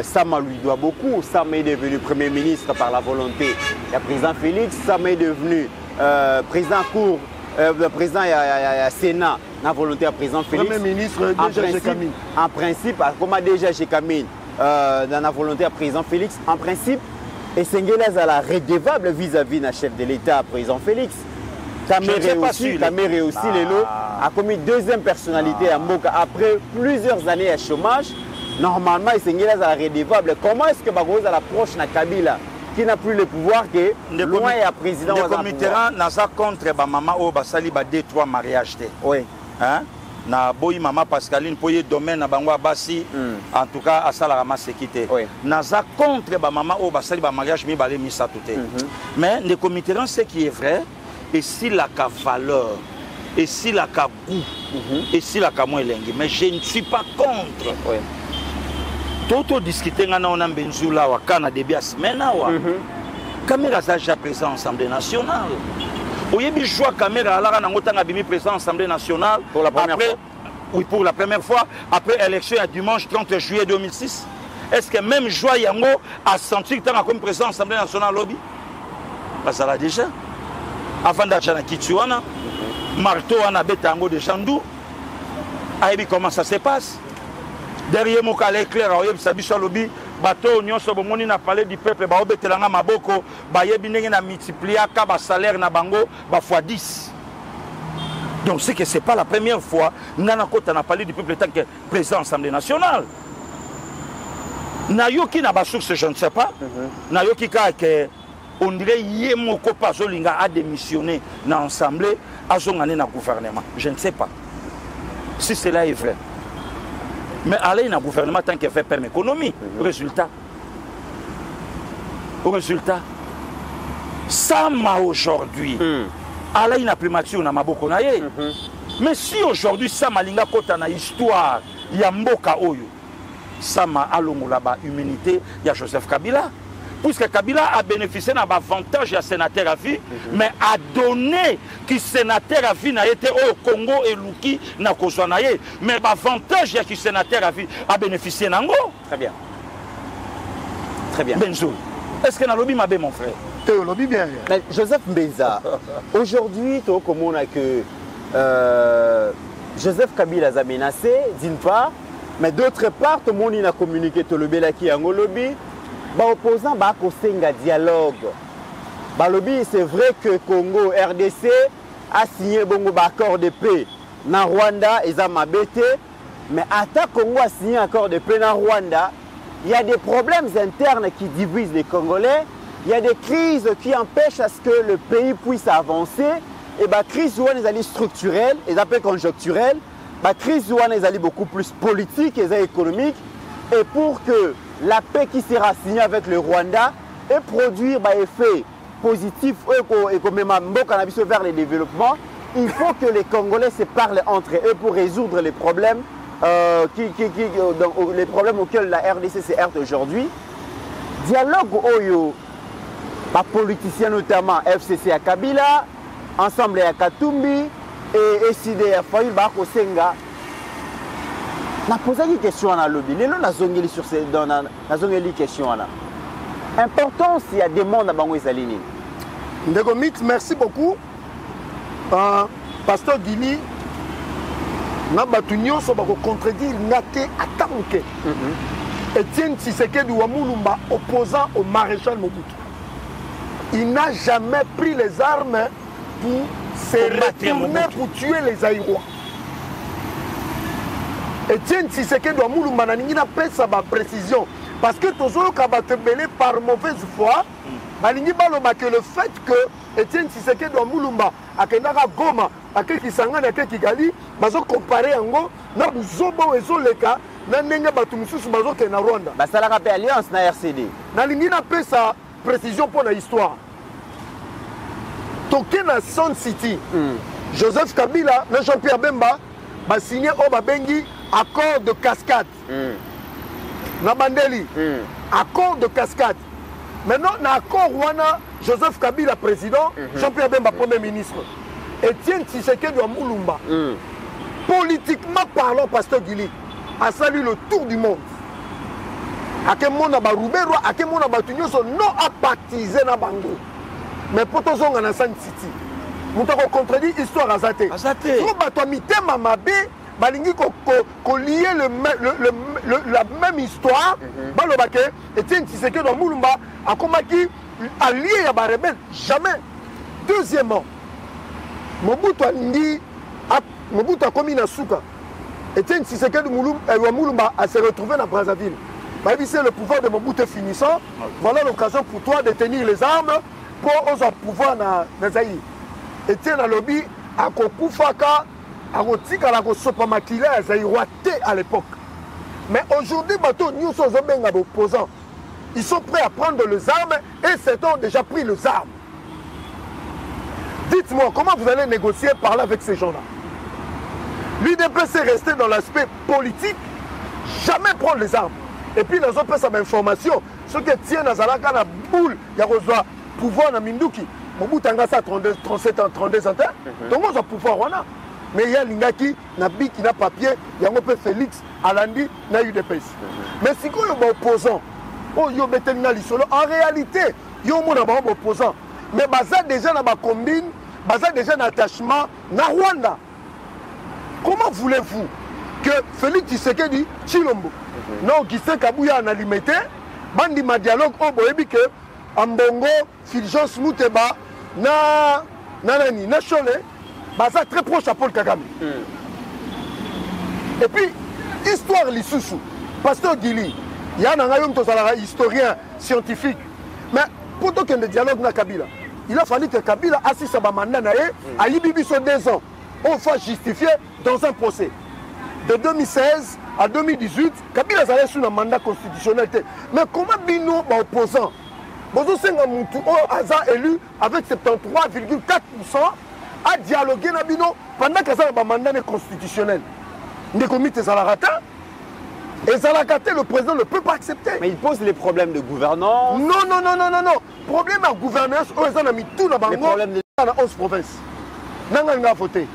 Sama lui doit beaucoup. Sama est devenu premier ministre par la volonté du président Félix. Sama est devenu président cour. Le président et Sénat, la volonté du président Félix. Premier ministre, déjà chez Camille. En principe, comme déjà chez Camille, dans la volonté du président Félix, en principe, et Sengelaz a la redevable vis-à-vis du chef de l'État, président Félix. Kamere aussi, a commis deuxième personnalité à Mboka après plusieurs années de chômage. Normalement, Sengelaz a la redevable. Comment est-ce que Bagouz a l'approche de Kabila qui n'a plus le pouvoir que loin à président de Mitterrand n'a pas contre ma maman au basali ba 2-3 mariages. Oui. Hein? Na boy maman Pascaline pour y domaine na bangwa basi en tout cas à ça la ramasse quitté. N'a pas contre ma maman au basali ba mariage mi balé mi ça tout. Mais le comité ce qui est vrai et si la ka valeur et si la ka goût et si la ka moins lingue mais je ne suis pas contre. Oui. Toto discuter ngana on benzula wa kana début à semaine wa caméra ça déjà présent Assemblée nationale oyebi joie caméra ala na ngotanga bimi présent Assemblée nationale pour la première fois. Oui, pour la première fois après élection à dimanche 30 juillet 2006. Est-ce que même joie yango a senti que comme président Assemblée nationale lobby parce là déjà avant d'achana Kitsuana marteau ana betango de Chandou ayebi comment ça se passe. Derrière mon calé clair, il y a lobby, bato nyonso bomoni na parler du peuple baobetelanga maboko bayebi ndenge na multipliaka ba salaire na bango ba fois 10. Donc c'est que c'est pas la première fois nana kota na parler du peuple tant que président de l'Assemblée nationale. Na yoki na ba source je ne sais pas. Na yoki ka que on dirait yé moko pa zolinga a démissionné na assemblée azongane na gouvernement. Je ne sais pas si cela est vrai. Mais aller dans le gouvernement tant qu'il fait permis économie. Résultat, ça m'a aujourd'hui. Aller dans la primature, na maboko na ye. Mais si aujourd'hui ça m'a linga kota na histoire, ya mboka oyo, ça m'a alongo la humanité, ya Joseph Kabila. Puisque Kabila a bénéficié d'un avantage à sénateur à vie, mais a donné que sénateur à vie n'a été au Congo et Luki n'a kozwanaye, mais l'avantage à qui sénateur à vie a bénéficié d'ango. Très bien. Très bien. Benzo, est-ce que dans le lobby m'a bien mon frère? Le lobby bien. Mais Joseph Mbenza, aujourd'hui, comme on a que Joseph Kabila a menacé, d'une part, mais d'autre part, tout le monde a communiqué tout le Belaki en lobby. Opposant un dialogue. Lobby, c'est vrai que Congo, RDC a signé un accord de paix dans Rwanda et Zamabete, mais à Congo a signé un accord de paix dans Rwanda, il y a des problèmes internes qui divisent les Congolais, il y a des crises qui empêchent à ce que le pays puisse avancer, et la crise est structurelle, et conjoncturelle, la crise est beaucoup plus politique et économique, et pour que la paix qui sera signée avec le Rwanda et produire des effets positifs et même vers le développement, il faut que les Congolais se parlent entre eux pour résoudre les problèmes, les problèmes auxquels la RDC se heurte aujourd'hui. Dialogue oyo, les politiciens notamment FCC à Kabila, Ensemble à Katumbi et SID à Fayou Bakosenga. Je pose une question à lobby. Je question. Important s'il y a des mondes à Bangouizalini. Ndegomit, merci beaucoup. Pasteur Guini, Nabatunyo, ça va contredire Nate Atamuke. Etienne Tshisekedi Ouamoulumba, opposant au maréchal Mobutu. Il n'a jamais pris les armes pour se retourner pour tuer les Aïrois. Etienne Tshisekedi Ouamoulumba n'a pas sa précision. Parce que tous ceux qui ont été par mauvaise foi, que le fait que Etienne Tshisekedi Ouamoulumba a Goma, a Kisangani, a Kigali, ils ont comparé Ango, na Zobo et Zoleka, na Nenga Batumusus, na Rwanda. Ça a rappelé alliance na RCD. Nalingi n'a pas sa précision pour l'histoire. Toké na Sun City, Joseph Kabila, na Jean-Pierre Bemba, a signé au Babengi accord de cascade. Nabandeli, accord de cascade. Maintenant, dans l'accord Rwanda, Joseph Kabila président, Jean-Pierre Bemba premier ministre. Etienne Tshisekedi Ouamoulumba, politiquement parlant, Pasteur Guili, a salué le tour du monde. À quel monde a Baroubero, à quel monde a Batunyo, non apathisé na Bango. Mais pour tous on a San City. Nous avons contredit l'histoire à Zate. Nous avons mis Mamabe. Balingi ko lier la même histoire, balobake Etienne Tshisekedi Ouamoulumba a combattu allié à ba rebelle jamais. Deuxièmement, Mobutu a commis na souka. Etienne Tshisekedi Ouamoulumba a se retrouvé dans Brazzaville. C'est le pouvoir de Mobutu finissant. Voilà l'occasion pour toi de tenir les armes pour avoir pouvoir dans Zaïre. Etienne Alobi a kokufaka à l'époque. Mais aujourd'hui, nous sommes opposants. Ils sont prêts à prendre les armes et certains ont déjà pris les armes. Dites-moi, comment vous allez négocier, parler avec ces gens-là? L'UDP s'est resté dans l'aspect politique, jamais prendre les armes. Et puis, les autres ça information. Ceux qui tiennent à Zalaka, la boule, il y a pouvoir dans Minduki. Mobutu a 37 ans, 32 ans. Donc, on a pouvoir. Mais il y a l'ingaki, Nabi qui n'a papier, il y a un peu Félix, Alandi, n'a eu des pays. Mais si vous êtes opposant, en réalité, il y a un opposant. Mais il déjà dans ma combine, il déjà un attachement na Rwanda. Comment voulez-vous que Félix Tshisekedi Chilombo, non, qui sait Kabouya en alimité, bandi ma dialogue o boyebi que ambongo Fulgence Mouteba na Chole baza très proche à Paul Kagame. Et puis histoire lisusu Pasteur Gili il y a un historien scientifique mais pour qu'il y ait un dialogue na Kabila il a fallu que Kabila assiste à mandat à Yibibi sur 2 ans on va justifier dans un procès de 2016 à 2018 Kabila a sur un mandat constitutionnel mais comment bino opposant Bozo Senga Moutou a élu avec 73,4% à dialoguer na bino pendant que ça un mandat constitutionnel des comités Zalarata et Zalarata le président ne peut pas accepter. Mais il pose les problèmes de gouvernance. Non. Problème de gouvernance, on a mis tout dans la 11 provinces. N'a voté.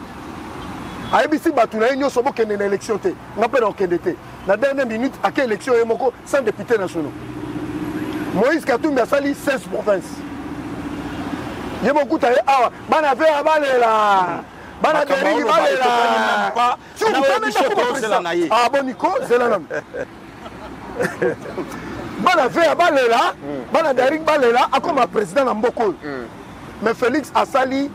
A ABC Batuna, il y a une élection. On appelle en Kédété. La dernière minute, à quelle élection il y a 100 députés nationaux. Moïse Katoum a sali 16 provinces. Il y a beaucoup de gens qui ah bon Nico, c'est là. Bana fait balela, bana Darik balela, a comme président Namboko. Mais Félix a sali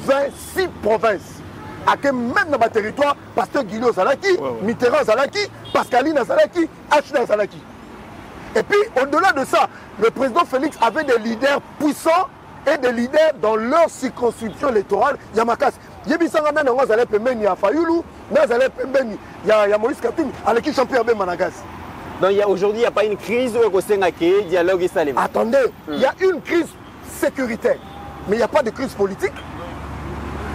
26 provinces. A que même dans le territoire, Pasteur Guillaume Zalaki, Mitterrand Zalaki, Pascaline Zalaki, Achna Zalaki. Et puis au-delà de ça, le président Félix avait des leaders puissants et des leaders dans leur circonscription électorale. Yamakas. Yebisanga na ngo zale pembeni ya Fayulu, na zale pembeni ya Moïse Katumbi, avec qui champion be Managas. Donc aujourd'hui il n'y a pas une crise où il dialogue et salé. Attendez, il y a une crise sécuritaire, mais il n'y a pas de crise politique.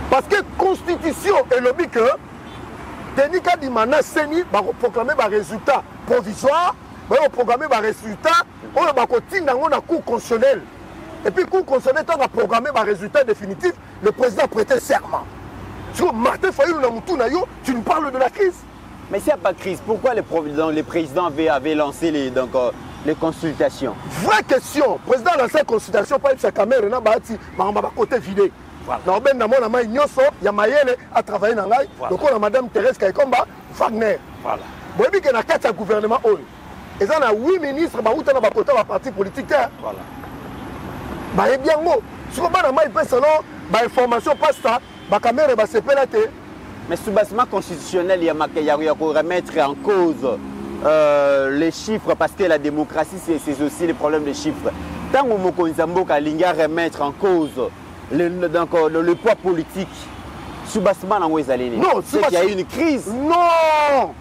Parce que la Constitution est le but que Denika Dimana Seni va proclamer des résultats provisoires, va proclamer des résultats, on va continuer dans la Cour constitutionnelle. Et puis, le Cour constitutionnelle va programmer des résultats définitifs, le président a prêté serment. Sur Martin Fayulu Namutunayo, tu nous parles de la crise. Mais s'il n'y a pas de crise, pourquoi les présidents avaient lancé les consultations? Vraie question. Le président a lancé la consultation, pas sa caméra, il a côté vidé. Il y a Mayele à travailler dans l'ail. Donc, on a Mme Thérèse Kaikomba, Wagner. Voilà. Vous voyez qu'il y a 4 gouvernements. Et ça, il y a 8 ministres qui ont côté de parti politique. Voilà. Bah, bien mot. Sur le banc, il peut selon l'information passe ça, la caméra va se pélater. Mais sous basement constitutionnel, il y a remettre en cause les chiffres parce que la démocratie, c'est aussi les problèmes des chiffres. Tant que Moko Nzamboka Linga remettre en cause le poids politique, sous basement, c'est qu'il y a eu une crise. Non.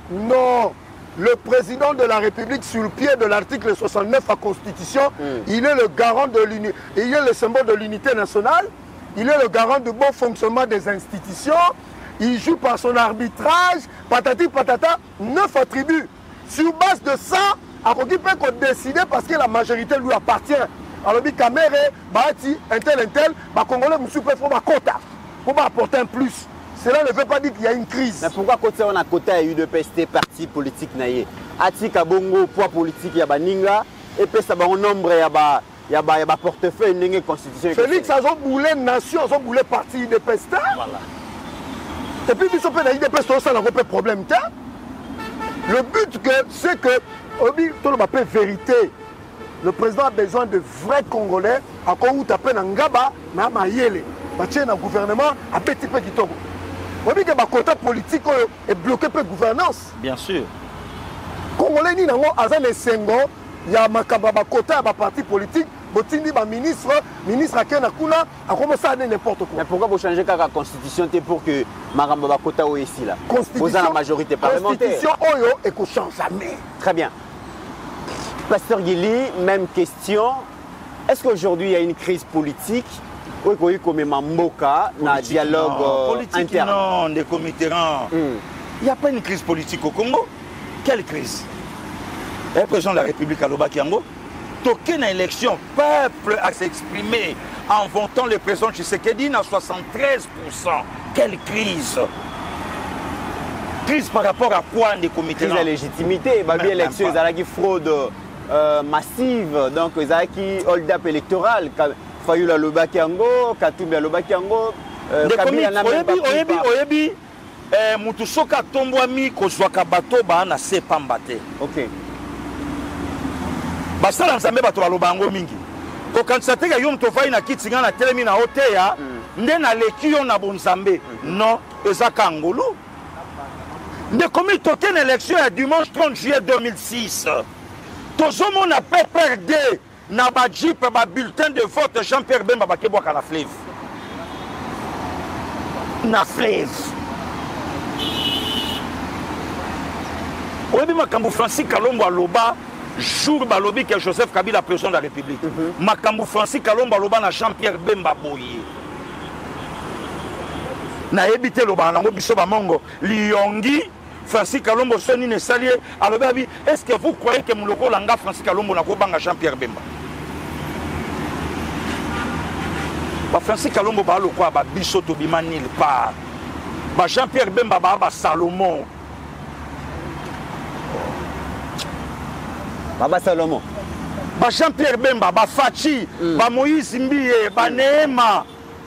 Le président de la République, sur le pied de l'article 69 de la Constitution, il est le garant de l'unité, il est le symbole de l'unité nationale, il est le garant du bon fonctionnement des institutions, il joue par son arbitrage, patati patata, 9 attributs. Sur base de ça, il peut décider parce que la majorité lui appartient. Alors, il Kamere, Bahati, un tel, Congolais, monsieur, il faut ma quota, pour apporter un plus. Cela ne veut pas dire qu'il y a une crise. Mais pourquoi côté on a côté à UDPST, parti politique naïe Ati Kabongo, poids politique, il y a Baninga, et puis ça va en nombre, il y a portefeuille, il y a constitution. Félix a boulé nation, a boulé parti UDPST. Voilà. Et puis, il y a UDPST, ça n'a pas de problème. Le but, c'est que, tout le monde peut vérité. Le président a besoin de vrais Congolais, à quoi où tapé dans Ngaba, mais à Mayele. Parce que le gouvernement a petit peu qui tombe. Vous voyez que le côté politique est bloqué par la gouvernance. Bien sûr. Congolais, il y a un côté à parti politique, il y a un ministre à Kenakuna, a commencé à dire n'importe quoi. Mais pourquoi vous changez la constitution pour que Maramba Kota ou ici là? Vous avez la majorité parlementaire. La constitution et qu'on change jamais. Très bien. Pasteur Guili, même question. Est-ce qu'aujourd'hui il y a une crise politique? Oui, comme Mamboka, dans un dialogue interne. Non, des comités. Il n'y a pas une crise politique au Congo. Quelle crise? Le président de la République à Lobakiango, toqué dans l'élection, peuple a s'exprimer en votant le président Tshisekedi à 73%. Quelle crise? Crise par rapport à quoi des comités? Crise de légitimité. Il y a élection, il y a une fraude massive, donc il y a une hold-up électoral. Fayulu Lobakiango, Katumbi Lobakiango, Kabila na oyebi mutu soka tombwami kozwaka bato ba na se pambate. OK. basala nzambe bato baloba yango mingi kokanisa te yo moto ofai na kiti nga na telemi na oteya nde naleki yo na bonzambe non ezaka ngolu nde komi toke na élection ya dimanche 30 juillet 2006 tozomona PPRD na bajipe babulletin de vote Jean-Pierre Bemba bakebwaka na fleuve oyebi makambo Francis Kalombo aloba jour balobi que Joseph Kabila président de la République makambo Francis Kalombo aloba na Jean-Pierre Bemba boye na ebité loba nango biso bamongo liongi Francis Kalombo soni ne salier alobi est-ce que vous croyez que muloko langa Francis Kalombo na ko banga Jean-Pierre Bemba ba Francis Kalombo ba loko ba biso to bimanil pa ba Jean-Pierre Bemba ba Salomon Baba Salomon. Ba Jean-Pierre Bemba, ba Fachi, ba Moïse Mbiye, ba Neema,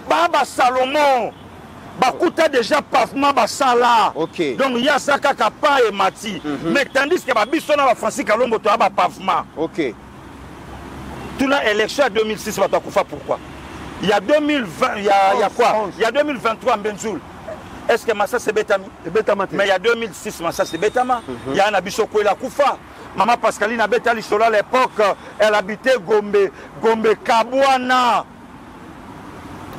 Baba Salomon, ba Kouta déjà pavement ba Sala. Ok. Donc il y a ça Kapa et Mati. Mais tandis que ba Bissona ba Francis Kalombo to ba pavement. Ok. Tout la élection à 2006 va t'accoufa pourquoi? Il y a 2020, il y a quoi? Il y a 2023 en Benzoul. Est-ce que Massa c'est Betami? Mais il y a 2006 Massa c'est Betama. Il y a un Abissoko et la Koufa. Maman Pascaline Abetali Sola à l'époque, elle habitait Gombe Kabouana,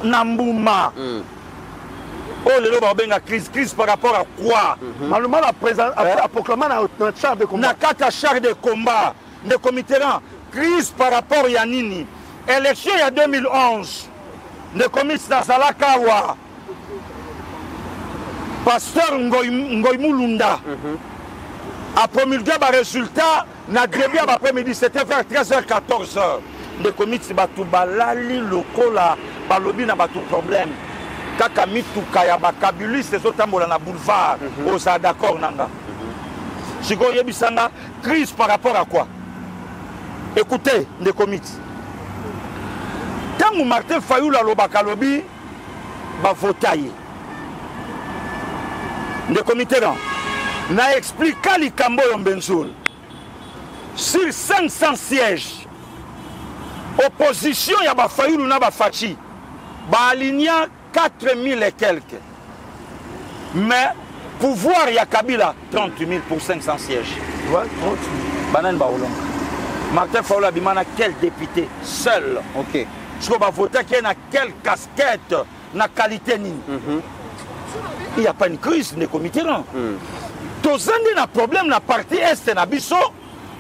Nambouma. Oh, le loba benga crise par rapport à quoi? Malheureusement, la proclamé notre char de combat. Nakata char de combat, de committérant. Crise par rapport à Yanini. Élection il y a 2011. De commissaire Zalakawa. Pasteur Ngoy Mulunda. A promulgué le résultat, na début après-midi, c'était vers 13h-14h. Les comités batu balali lokola balobi na batu problème. Kaka mitu kaya bakabuli ces autres tambola na boulevard. Osa d'accord nanga. Siko yebisanga crise par rapport à quoi? Écoutez les comités. Tant Martin Fayulu alobaka lobi ba votaye. Les comités là. Na expliqué likambo Benzoul. Sur 500 sièges, opposition ya ba Fayulu na ba Fachi, ba aligna 4000 et quelques. Mais pouvoir ya Kabila 30 000 pour 500 sièges. Ouais, 30 000. Banan ba Olonga. Martin Fayulu abimana quel député seul. Ok. Je vais voter qui na quelle casquette, na qualité ni. Il n'y a pas une crise de comité là. Tozandi na problème na parti est na biso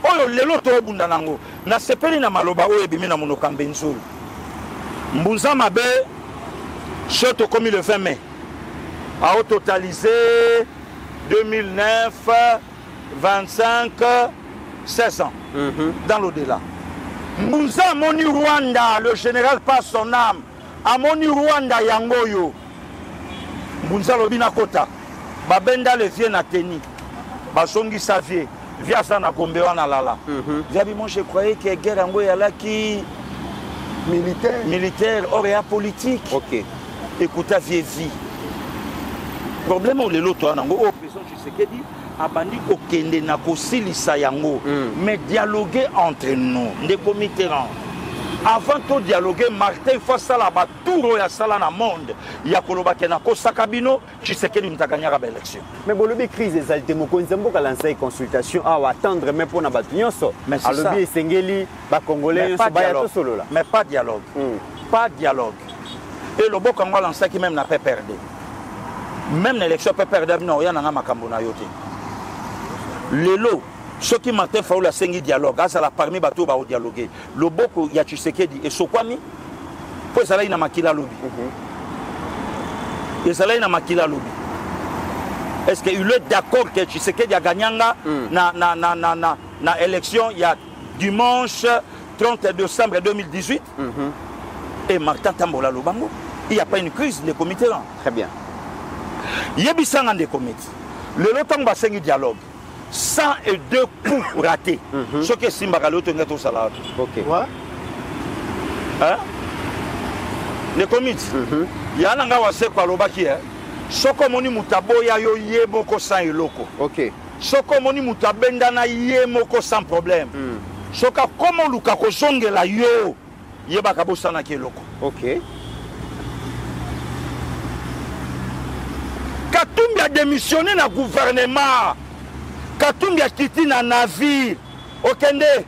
oyo lelo to bunda nango na sepeli na maloba oyo bimi na monoko Benzoul Mbunza Mabe choto comme le 20 mai a totalisé 2009 25 16 ans dans l'au-delà. Mbunza moni Rwanda, le général passe son âme a moni Rwanda yangoyo Mbunza lobina kota babenda le vieux na teni basongi savie via ça na Gombe wana lala. Moi je croyais que guerre yango yala qui militaire or ya politique. Ok. Écoutez vie. Problème au lelo to nango o président Tshisekedi abandi okende na kosilisa yango mais dialoguer entre nous des comités. Avant de dialoguer, Martin face à la batouro ya sala na monde. Ya koloba kena ko sakabino, Tshisekedi mutaganya ba élection. Mais bolobi crise exalté mokonzi mboka lancer consultation à attendre même pour na batu nyonso. Alobi esengeli ba congolais so ba ya to solo là. Mais pas dialogue. Pas dialogue. Et le boko ngwa lancer qui même n'a pas perdu. Même l'élection peut perdre non, ya na makambo na yote. Lelo ceux qui Martin Fayulu sengi dialogue, ça la parmi bateau ba dialoguer. Le boko ya Tshisekedi et Sokwami, pour ça là il na makila lobby. Et ça là il na makila lobby. Est-ce qu'il est d'accord que Tshisekedi a gagné na élection il y a dimanche 30 décembre 2018 et Martin Tambola Lobango, il n'y a pas une crise des comités là. Très bien. Il y a bien des comités. Le longtemps va sengi dialogue. 102 coups ratés. Ce que Simbakalo tenait au salaire. Ok. Ouais. Hein? Les comités. Il y a un gars qui a fait le Soko moni mutaboya yo ye moko sans eloko. Ok. Soko moni mutabenda na ye moko sans problème. soka comment luka kozongela yo yebaka bosana keloko. OK. Katumbi a démissionné na gouvernement. Katumbi a quitté na navire. Okende.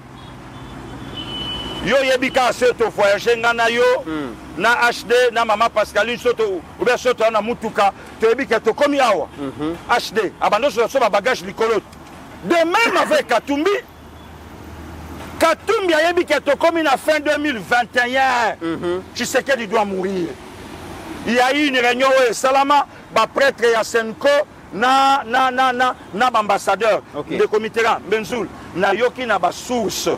Yo yebika soto voyager ngana yo na HD na mama Pascaline soto ou bien soto na mutuka to yebika to komi awa. HD abando so ba bagage likolo. De même avec Katumbi. Katumbi a yebika to komi na fin 2021. Tu sais qu'il doit mourir. Il y a eu une réunion au Salama, ba prêtre ya Senko na ambassadeur de comité Benzoul na yoki na ba source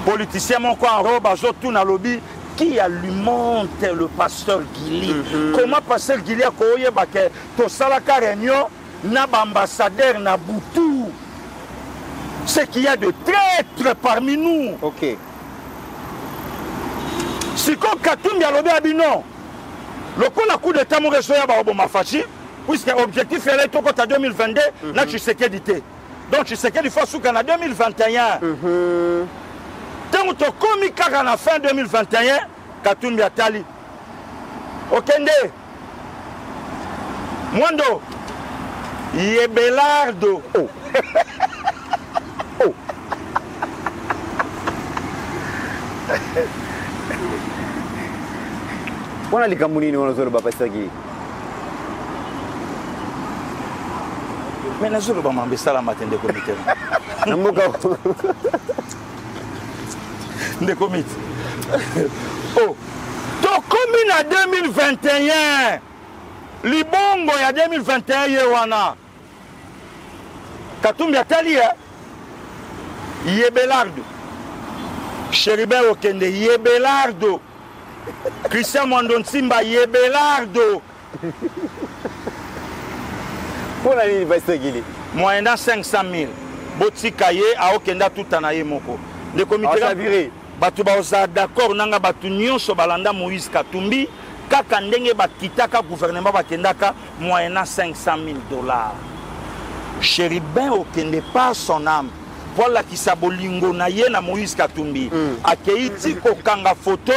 politicien mon quoi en robe azotu na lobby qui alimente le pasteur Guili. Comment pasteur Guili a koye ba ke to salaka réunion na ba ambassadeur na Boutou. C'est qu'il y a de traîtres parmi nous. OK. Si comme Katumbi a lobby abino le coup de temps, puisque l'objectif est en 2022, là tu sais qu'elle était. Donc tu sais qu'il faut souka en 2021. Tant que tu as commis à la fin 2021, Katumbi a tali. Okende. Mwando. Yebelardo. Oh. Oh. Wana likamuni ni wanazoro baba sagi. Mais nazoro ba mambesala matende comité. Namuka. De comité. Oh. Donc comme en 2021 libongo ya 2021 ye wana. Katumbi atali Yebelardo. Chéribin Okende Yebelardo. Christian Mwando Nsimba Yebelardo. Pour la université Guili. Moyennant 500 000. Botikaye a Okenda tout anaye moko. Le comité a viré. Batu baoza d'accord nanga batu nyonso balanda Moïse Katumbi kaka ndenge bakitaka gouvernement bakendaka moyennant 500 000 $. Chéribin Okende pas son âme. Voilà qui sabolingo na ye na Moïse Katumbi. Akeiti kokanga photo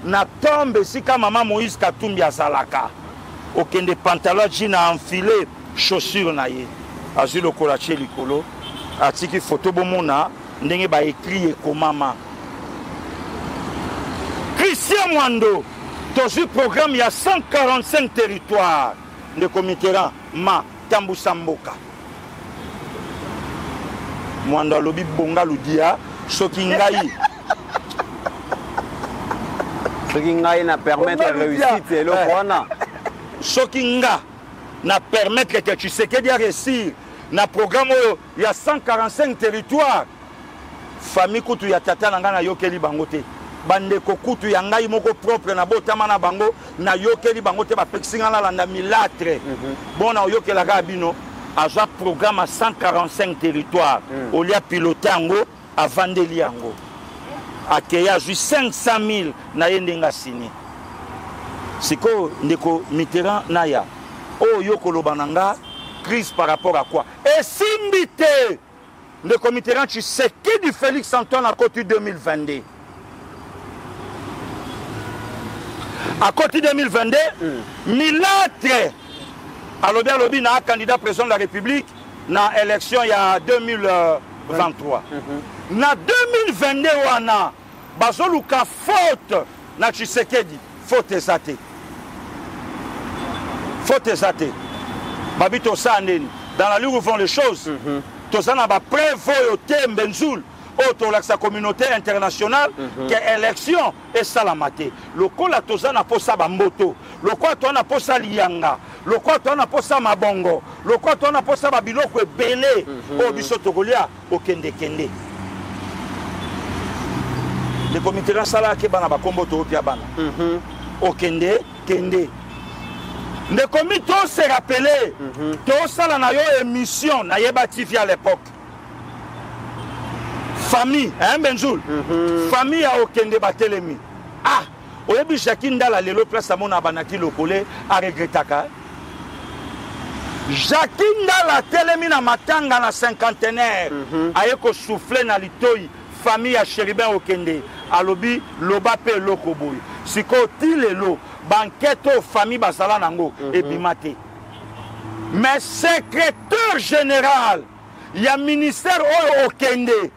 na tombe sika maman Moïse Katumbi azalaka. Okende pantalon jean a enfilé chaussure na ye. Azu le kolache likolo. Atiki photo bomona ndenge ba écrit ekomama. Christian Mwando, dans un programme il y a 145 territoires de Comiteran, Ma, Tambusamboka. Mwando alobi bonga ludia, soki ngai. Soki ngai na permettre la réussite et le wana. Soki nga na permettre que tu sais que dia réussir na programme il y a 145 territoires. Famille kutu ya tata nanga na yokeli bangote. Bande kokutu ya ngai moko propre na botama na bango na yokeli bangote ba pexinga na landa milatre. Bon na yokela ga bino aza programme à 145 territoires. Au lieu piloter yango à vandeli yango. Akeya juste 500 000 na yendenga signé. Siko ndeko Mitterrand naya. Oh yoko lobananga crise par rapport à quoi? Et simbité ndeko Mitterrand tu sais qui du Félix Antoine à côté 2022. À côté 2022, Milatre alobi alobi na candidat président de la République na élection il y a 2023. Na 2022 wana bazoluka faute na Tshisekedi faute ezate. Faute ezate. Babito saneni dans la ligne où vont les choses. Tozana ba preuve au tembe nzul autour de la communauté internationale que élection est salamate. Le kola tozana posa bamboto, le quoi tona posa lianga, le quoi tona posa mabongo, le quoi tona posa babiloko ebele au biso tokolia au kende kende. Le comité la sala ke bana ba kombo to pia bana. Au kende kende. Le comité se rappelé to sala na yo émission na yeba TV à l'époque. Famille, hein Benzoul? Famille a Okende batelemi. Ah, oyebi Jacques Ndala lelo place à mon abanaki lokole a regretaka. Jakinda la telemina matanga na cinquantenaire aye ko souffler na litoi famille ya Chéribin Okende alobi loba pe loko boy siko tilelo banquette famille basala nango ebimate mais secrétaire général ya ministère oyo Okende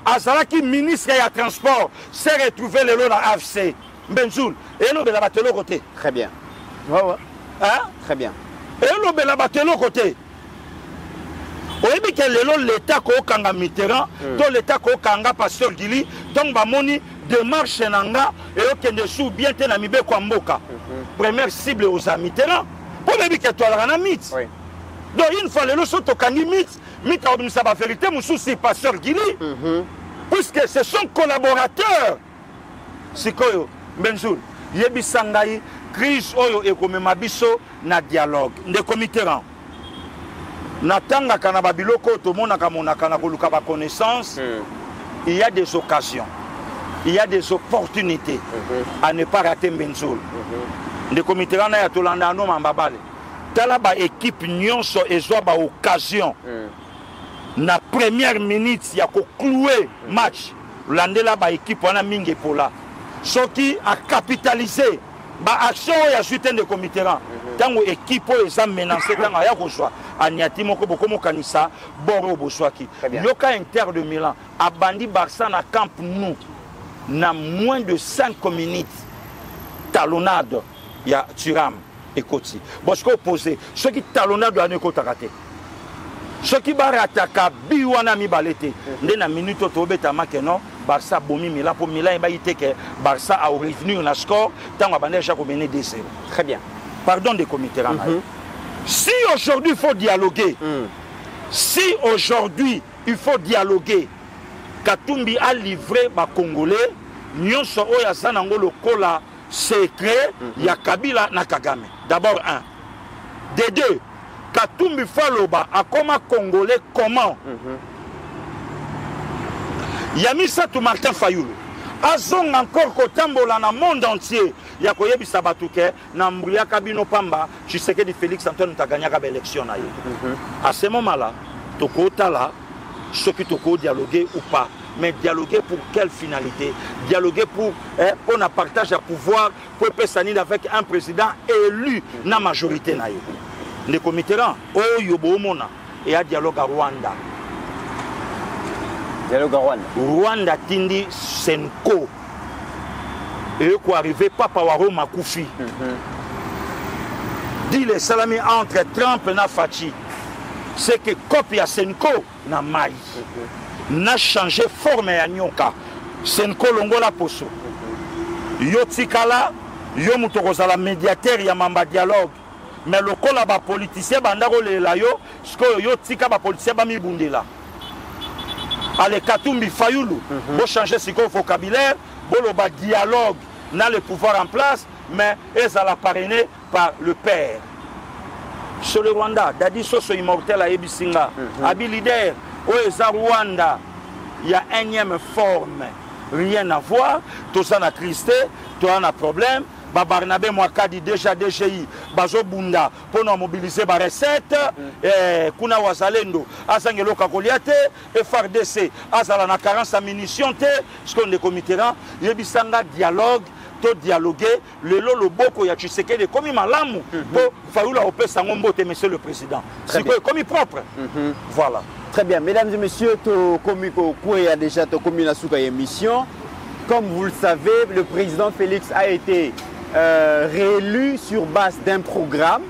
azalaki ministre ya transport s'est retrouvé lelo na AFC Benzoul et no bela batelo côté très bien ouais hein très bien et no bela batelo côté oyebi ke lelo l'état ko kanga Mitterrand to l'état ko kanga pasteur Gili donc ba moni démarche nanga et okende sous bien te na mibe kwa mboka première cible aux Mitterrand pour oyebi ke to ala na mythe donc une fois lelo so to kangi mythe mythe obimisa ba vérité musu si pasteur Gili puisque ce sont collaborateurs sikoyo Benzoul yebi sangai crise oyo ekomema biso na dialogue ndeko Mitterrand natanga kana babiloko to monaka na koluka ba connaissance il y a des occasions il y a des opportunités à ne pas rater Benzoul ndeko Mitterrand na ya tolanda no mambabale tala ba équipe nyonso ezwa ba occasion na première minute ya ko clouer match landela ba équipe wana mingi pola soki a capitaliser ba action ya suite ndeko Mitterrand tango équipe eza menacé tango ya ko swa aniati moko bokomo kanisa boro boswaki yoka Inter de Milan abandi Barça na Camp Nou na moins de 5 minutes talonnade ya Thuram et Koti bosko opposé ce qui talonnade ane ko takate ce qui barataka biwana mi balete nde na minute to beta makeno Barça bomi Milan pour Milan ba iteke Barça a revenu na score tango abandé chaque mener 2-0 très bien pardon de Mitterrand si aujourd'hui il faut dialoguer si aujourd'hui il faut dialoguer Katumbi a livré ba Congolais nyonso oya sanango lokola secret ya Kabila na Kagame d'abord un de deux Katumbi Faloba a comme Congolais comment Yamisa tout Martin Fayoulou azong encore kotambola na monde entier ya koyebisa batuke na mbria kabino pamba Tshisekedi Félix Antoine Taganyaka ba élection na ye à ce moment là tokota là ce qui toko dialoguer ou pas mais dialoguer pour quelle finalité dialoguer pour on a partage à pouvoir pour pesani avec un président élu na majorité na ye ndeko Mitterrand oyo bomona et a dialogue à Rwanda Rwanda tindi Senko et quoi arriver Papa Waro Makufi dit les salami entre Trump et Fachi c'est que copie à Senko na mai n'a changé forme ya nyoka Senko longola poso yo tikala yo mutokozala médiateur ya mamba dialogue mais le kola ba politicien bandako lela yo sko yo tika ba politicien ba mibundela ale Katumbi Fayoulou bo changer ce vocabulaire bo le dialogue n'a le pouvoir en place mais ils la parrainé par le père sur le Rwanda Dadi Soso immortel à Ebisinga abi leader au Rwanda il y a énième forme rien à voir tout ça na triste tout ça na problème ba Barnabé Mwakadi déjà DGI bazo bunda pour nous mobiliser ba recette kuna wazalendo azangelo kakoliate FRDC azala na carence à munitions te ce qu'on est Mitterrand yebisanga dialogue to dialoguer le lolo boko ya Tshisekedi comme malamu pour Fayoula opesa ngombote monsieur le président c'est comme propre voilà très bien mesdames et messieurs to komiko a déjà to komina suka émission comme vous le savez le président Félix a été réélu sur base d'un programme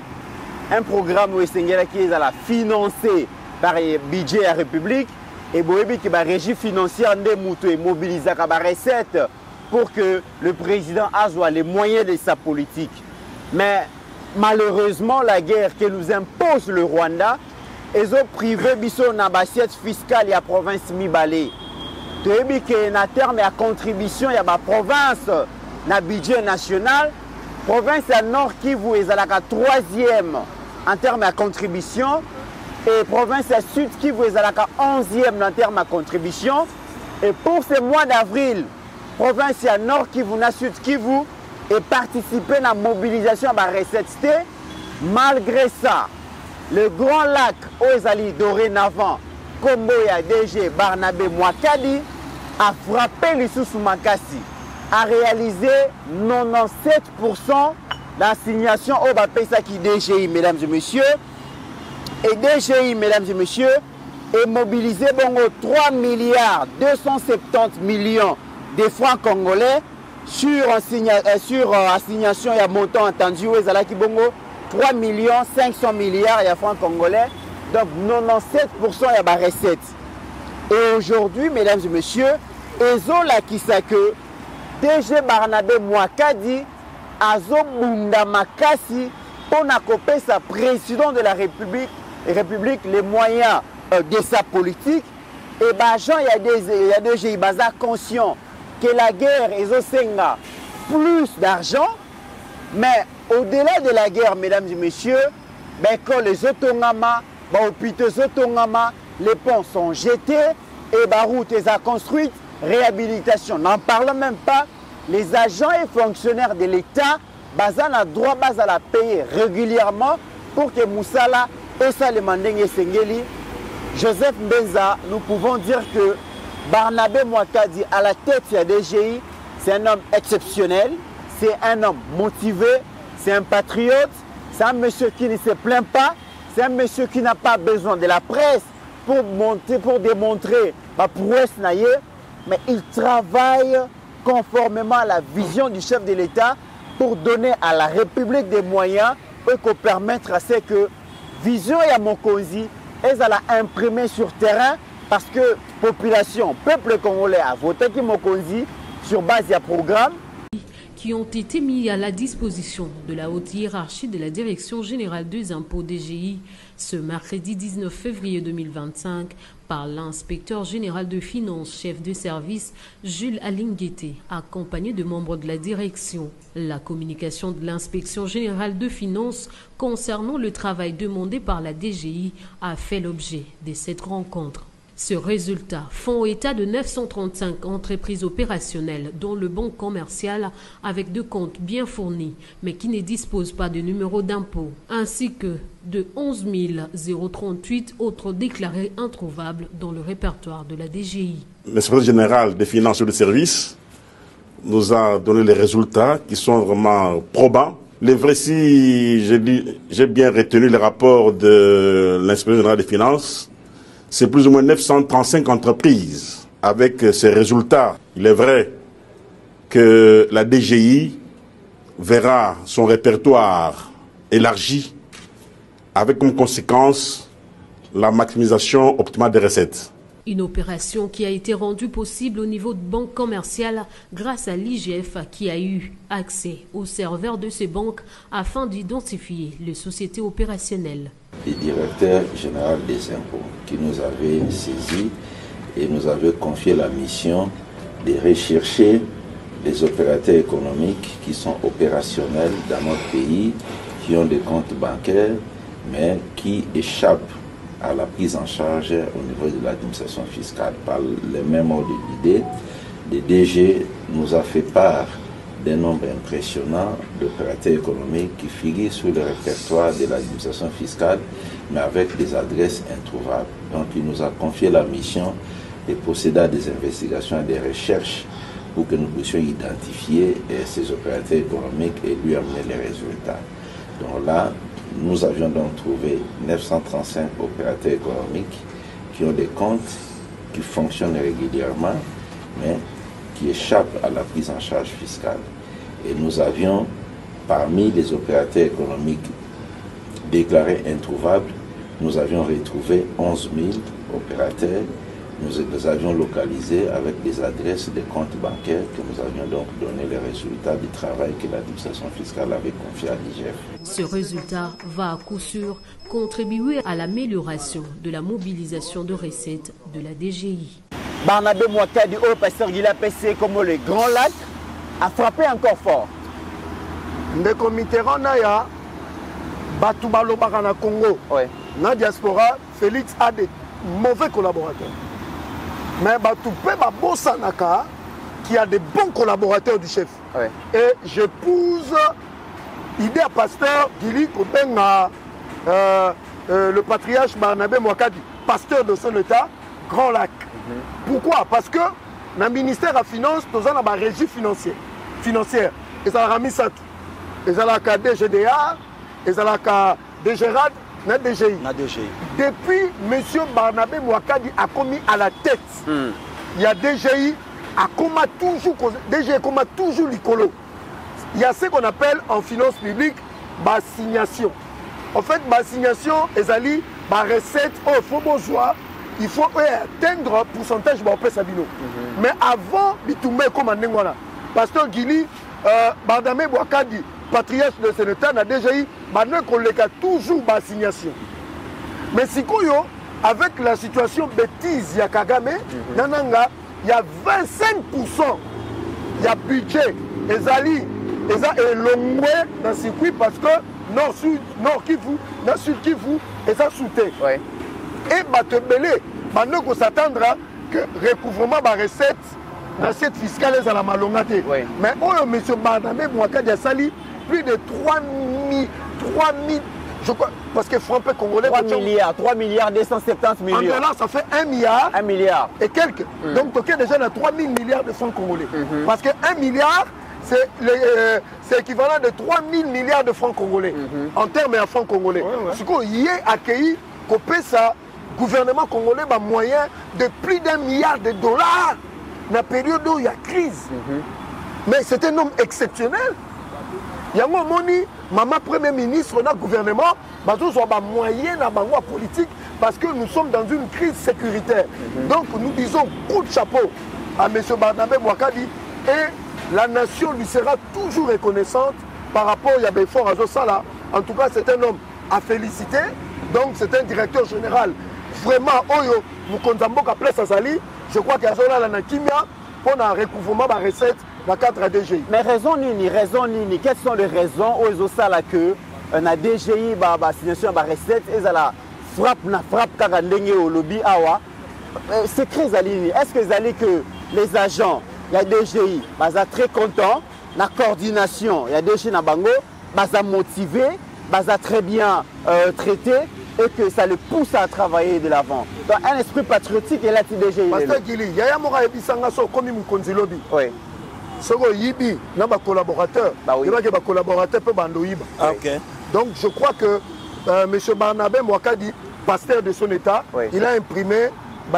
où Essengela qui est financé par le budget de la République et Boebi qui est régie financière de Moutou et mobilisé la recette pour que le président ait les moyens de sa politique. Mais malheureusement, la guerre que nous impose le Rwanda, ils ont privé biso na assiette fiscale de la province Mibale. Boebi qui est à terme à contribution de la province na budget national, province à Nord Kivu est à la 3e en termes de contribution et province à Sud Kivu est à la 11e en termes de contribution et pour ce mois d'avril province à Nord Kivu na Sud Kivu est participé à la mobilisation de la recette malgré ça le Grand Lac Ozali dorénavant Kombo ya DG Barnabé Mwakadi a frappé l'Issoussou Makassi, a réalisé 97% d'assignation au Bapesa qui DGI, mesdames et messieurs. Et DGI, mesdames et messieurs, est mobilisé bongo 3 milliards 270 millions de francs congolais sur assignation et montant entendu où ezalaki bongo 3 millions 500 milliards de francs congolais, donc 97% de la recette. Et aujourd'hui, mesdames et messieurs, ezola kisake DG Barnabé Mwakadi azo bunda makasi pour kopesa président de la République les moyens de sa politique. Et Jean il y a des gens conscients que la guerre ezosenga plus d'argent, mais au-delà de la guerre, mesdames et messieurs, quand les otongama, les ponts sont jetés et les routes sont construites, réhabilitation. N'en parlons même pas, les agents et fonctionnaires de l'État, ont droit à la payer régulièrement pour que Moussala et Salemandeng Sengeli, Joseph Mbenza, nous pouvons dire que Barnabé Mwakadi à la tête de la DGI, c'est un homme exceptionnel, c'est un homme motivé, c'est un patriote, c'est un monsieur qui ne se plaint pas, c'est un monsieur qui n'a pas besoin de la presse pour démontrer ma prouesse naïe, mais il travaille conformément à la vision du chef de l'État pour donner à la République des moyens pour permettre à ce que vision et à Mokonzi, elles allaient imprimer sur terrain parce que population, peuple congolais a voté qui Mokonzi sur base d'un programme qui ont été mis à la disposition de la haute hiérarchie de la Direction générale des impôts DGI ce mercredi 19 février 2025 par l'inspecteur général de finances, chef de service Jules Alinguete, accompagné de membres de la direction. La communication de l'inspection générale de finances concernant le travail demandé par la DGI a fait l'objet de cette rencontre. Ce résultat font état de 935 entreprises opérationnelles dont le banque commercial avec 2 comptes bien fournis mais qui ne disposent pas de numéro d'impôt, ainsi que de 11 038 autres déclarés introuvables dans le répertoire de la DGI. L'inspecteur général des finances et des services nous a donné les résultats qui sont vraiment probants. Les vrais, si j'ai bien retenu les rapports de l'inspecteur général des finances, c'est plus ou moins 935 entreprises avec ces résultats. Il est vrai que la DGI verra son répertoire élargi avec comme conséquence la maximisation optimale des recettes. Une opération qui a été rendue possible au niveau de banques commerciales grâce à l'IGF qui a eu accès aux serveurs de ces banques afin d'identifier les sociétés opérationnelles. Le directeur général des impôts qui nous avait saisis et nous avait confié la mission de rechercher les opérateurs économiques qui sont opérationnels dans notre pays, qui ont des comptes bancaires, mais qui échappent à la prise en charge au niveau de l'administration fiscale. Par le même ordre d'idée, le DG nous a fait part d'un nombre impressionnant d'opérateurs économiques qui figurent sur le répertoire de l'administration fiscale, mais avec des adresses introuvables. Donc il nous a confié la mission de procéder à des investigations et des recherches pour que nous puissions identifier ces opérateurs économiques et lui amener les résultats. Donc là, nous avions donc trouvé 935 opérateurs économiques qui ont des comptes qui fonctionnent régulièrement, mais qui échappent à la prise en charge fiscale. Et nous avions, parmi les opérateurs économiques déclarés introuvables, nous avions retrouvé 11 000 opérateurs. Nous les avions localisés avec des adresses de comptes bancaires que nous avions donc donné les résultats du travail que l'administration fiscale avait confié à l'IGF. Ce résultat va à coup sûr contribuer à l'amélioration de la mobilisation de recettes de la DGI. Barnabé Mwakadi, au pasteur Guila PC comme le Grand Lac, a frappé encore fort. Ndeko Mitterrand Naya, Batubalo Barana Congo, na diaspora, Félix a des mauvais collaborateurs. Mais Batoupé Babosanaka, qui a des bons collaborateurs du chef. Et j'épouse l'idée à pasteur Gili Kobenga le patriarche Barnabé Mwakadi, pasteur de son état, Grand Lac. Pourquoi? Parce que dans le ministère de la Finance, nous avons une régie financière. Ils ont remis ça tout. Ils ont la DGDA, ils ont la DGRAD, na DGI. Depuis M. Barnabé Mwakadi a commis à la tête, il y a DGI a toujours l'icolo. Il y a ce qu'on appelle en finance publique l'assignation. En fait, l'assignation, les recette, il faut atteindre un pourcentage de Sabino. Mais avant, comme un Pasteur Guili, Barnabé Mwakadi, patriarche de Sénétal, a déjà eu toujours l'assignation. Mais si avec la situation bêtise, il y a Kagame, il y a 25% il y a budget, et ça est long dans le circuit parce que Nord Kivu, Nord Sud Kivu, et ça soutient. Et Batebele, maintenant qu'on s'attendra que le recouvrement de recette, l'assiette fiscale est à la malongate. Mais M. Barnabé Mwakadi a sali plus de 3 000, je crois, parce que franc congolais. 3 milliards 270 millions. En dollars, ça fait 1 milliard. 1 milliard. Et quelques. Donc, Toké déjà dans 3 000 milliards de francs congolais. Parce que 1 milliard, c'est équivalent de 3 000 milliards de francs congolais. En termes de francs congolais. Ce qu'il a accueilli, que ça, gouvernement congolais a moyen de plus d'1 milliard de dollars dans la période où il y a crise. Mais c'est un homme exceptionnel. Il y a un moment, maman premier ministre, on a gouvernement, nous avons moyen dans la politique parce que nous sommes dans une crise sécuritaire. Donc nous disons coup de chapeau à M. Barnabé Mwakadi et la nation lui sera toujours reconnaissante par rapport à Yabefort Azosala. En tout cas, c'est un homme à féliciter. Donc c'est un directeur général. Vraiment, Oyo, nous comptons après Sazali, je crois qu'il y a la Nakimia pour un recouvrement de recettes dans 4 DGI. Mais raison Nini, quelles sont les raisons où ils ont ça là que na DGI assignation de recettes et la frappe quand au lobby awa c'est très aligné. Est-ce que que les agents, il y a DGI, sont très contents, la coordination, il y a DGI na bango, sont motivés, sont très bien traités et que ça les pousse à travailler de l'avant. Donc un esprit patriotique est là DGI. Pasteur Guili, il y a un ebisanga so comme Mukonzi lobby. Oui. Soko yibi na ba collaborateur, il y a des collaborateurs peu bandoïba. Donc je crois que M. Barnabé Mwakadi, pasteur de son état, il a imprimé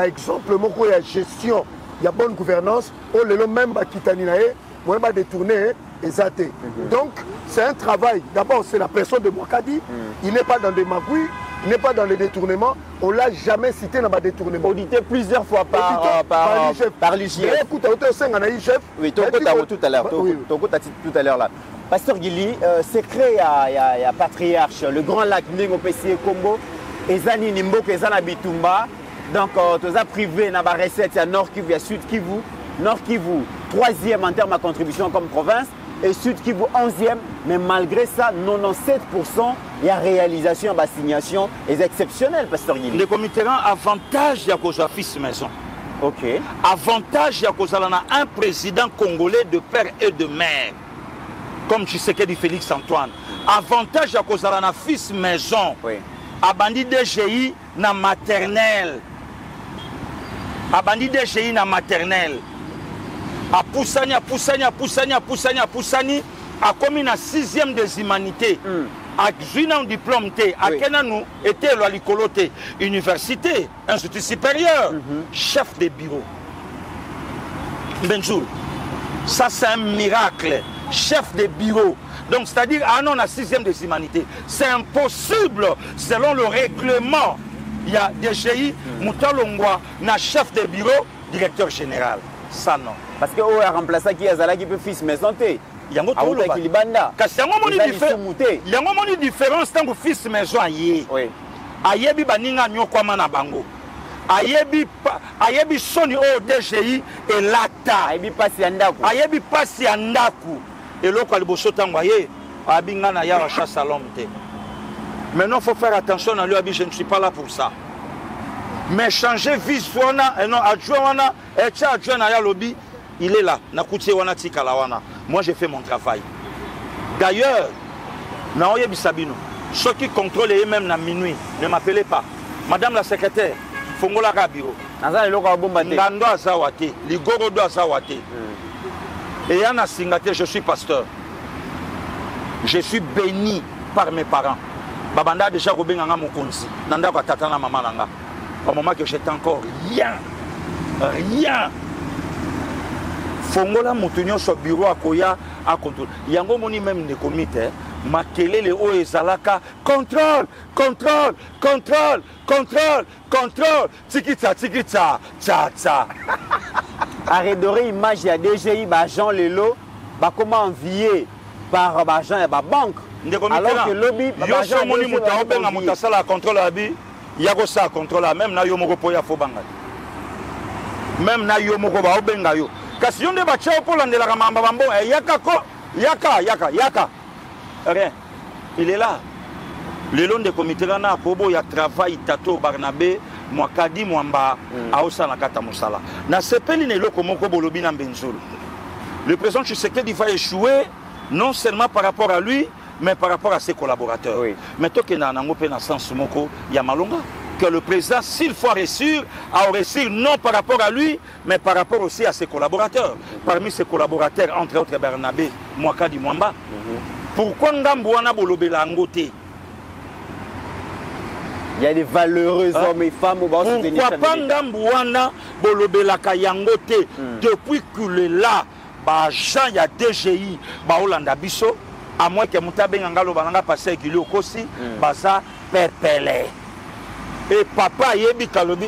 exemple il y a gestion, il y a bonne gouvernance, même Kitaninae, on va détourner et zater. Donc c'est un travail, d'abord c'est la personne de Mwakadi, il n'est pas dans des magouilles, il n'est pas dans les détournements, on ne l'a jamais cité dans les détournements. Audité plusieurs fois par l'IGF. Écoute, chef. Oui, tout à l'heure là. Pasteur Guili, secret à Patriarche, le Grand Lac, Ningo Pessie Combo, et Zani Nimbo, et Zana Bitumba. Donc, tu as privé dans la recette, il y a Nord Kivu, il y a Sud Kivu. Nord Kivu, 3e en termes de contribution comme province. Et Sud Kivu 11e, mais malgré ça, 97%, il y a réalisation, assignation, est exceptionnel, Pasteur Guili. Le comité avantage, il y a cause fils maison. Ok. Avantage, il y a cause un président congolais de père et de mère, comme Tshisekedi Félix Antoine. Avantage, il y a cause un fils maison. Oui. Abandi DGI na maternelle. Abandi DGI na maternelle. A Poussani, a commis la 6e des humanités. A joué un diplôme, a Kenanou était à l'Icoloté, université, institut supérieur, chef de bureau. Benjoul, ça c'est un miracle, chef de bureau. Donc c'est-à-dire, non, la 6e des humanités. C'est impossible selon le règlement. Il y a des GI, Moutalongwa, na chef de bureau, directeur général. Ça non. Parce que on a remplacé qui a qui peut fils maison té. Il y a une différence tant que fils maison aye. Oui. Ayebi baninga nyokwa mana bango. Ayebi soni o DGI et lata. Ayebi pasi andaku. Ayebi pasi andaku. Et l'autre a le bosso tango aye. Abinga na ya chasse salom té. Maintenant il faut faire attention à lui, je ne suis pas là pour ça. Mais changer vie et non adjoint et adjoint à lobby, il est là. Moi j'ai fait mon travail. D'ailleurs, Naoye Bisabino, Ceux qui contrôlent même à minuit, ne m'appelez pas. Madame la secrétaire, Fongola Rabiro. Ngando Azawate, Ligorodo Azawate. Et Yana Singate, je suis pasteur. Je suis béni par mes parents. Babanda déjà Robin Anga Mokonzi. Nanda Katatana Maman Nanga. Au moment que j'étais encore rien. Rien. Fongola Moutonio sur bureau à Koya à contrôle. Yango Moni même ne comité. Makele le o ezalaka contrôle, contrôle, contrôle, contrôle, contrôle. Tikita, tikita, tcha tcha. Arrêter image il y a DGI, Jean Lelo, comment envier par Jean et banque. Alors que lobby, Jean Moni Mouta Obenga Mouta Sala contrôle abi, Yago sa contrôle même na yo moko poya fo banga. Même na yo moko ba Obenga yo. Kasi yonde ba tcha pour landela mamba bambo yaka ko, yaka. Rien. Il est là. Le long des comités, il y a travail, Tato, Barnabé, Mwakadi, Mwamba, Aosa, Nakata, Moussala. Na sepeli ne lo komoko bolobi na Benzoul. Le président Tshisekedi va échouer, non seulement par rapport à lui, mais par rapport à ses collaborateurs. Oui. Mais toi, il y a un sens moko, il y a Malonga. Que le président, s'il faut réussir, a réussi non par rapport à lui, mais par rapport aussi à ses collaborateurs. Parmi ses collaborateurs, entre autres Barnabé, Mwakadi, Mwamba. Pourquoi Ngambouana Bolobela Ngote? Il y a des valeureux hommes et femmes au bas. Pourquoi pas Ngambouana Bolobela Kayangote? Depuis qu'il est là, Jean, il y a DGI, Holanda Bisso, à moins que Moutabe Ngalo Bananga passe avec lui au Kosi, Baza Pepele. Et papa Yebi Kalobi,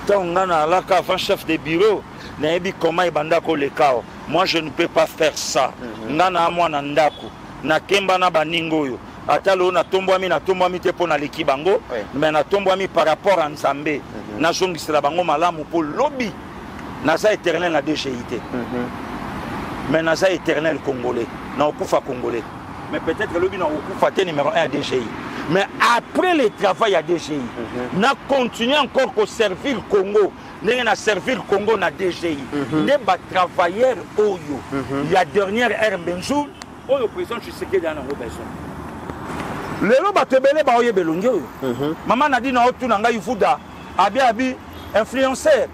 Tongana Laka, avant chef de bureau, Naebi Koma Ibandako Lekao. Moi je ne peux pas faire ça. Nana Amwa Nandako. Na kemba na baningo yo atalo na tombwami te pona leki bango mais na tombwami par rapport à Nzambe na zongisela bango malamu pour lobby naza éternel na DGIT mais naza éternel congolais na okufa congolais mais peut-être lobby na okufa te numéro 1 à DGI mais après le travail à DGI na continuer encore ko servir Congo na servir Congo na DGI ne ba travailleur oyo il y a dernière ère Benjour. Le président Tshisekedi a besoin. Le loba tebele ba oye belongo. Maman a dit na otu nanga yufuda abi influenceur.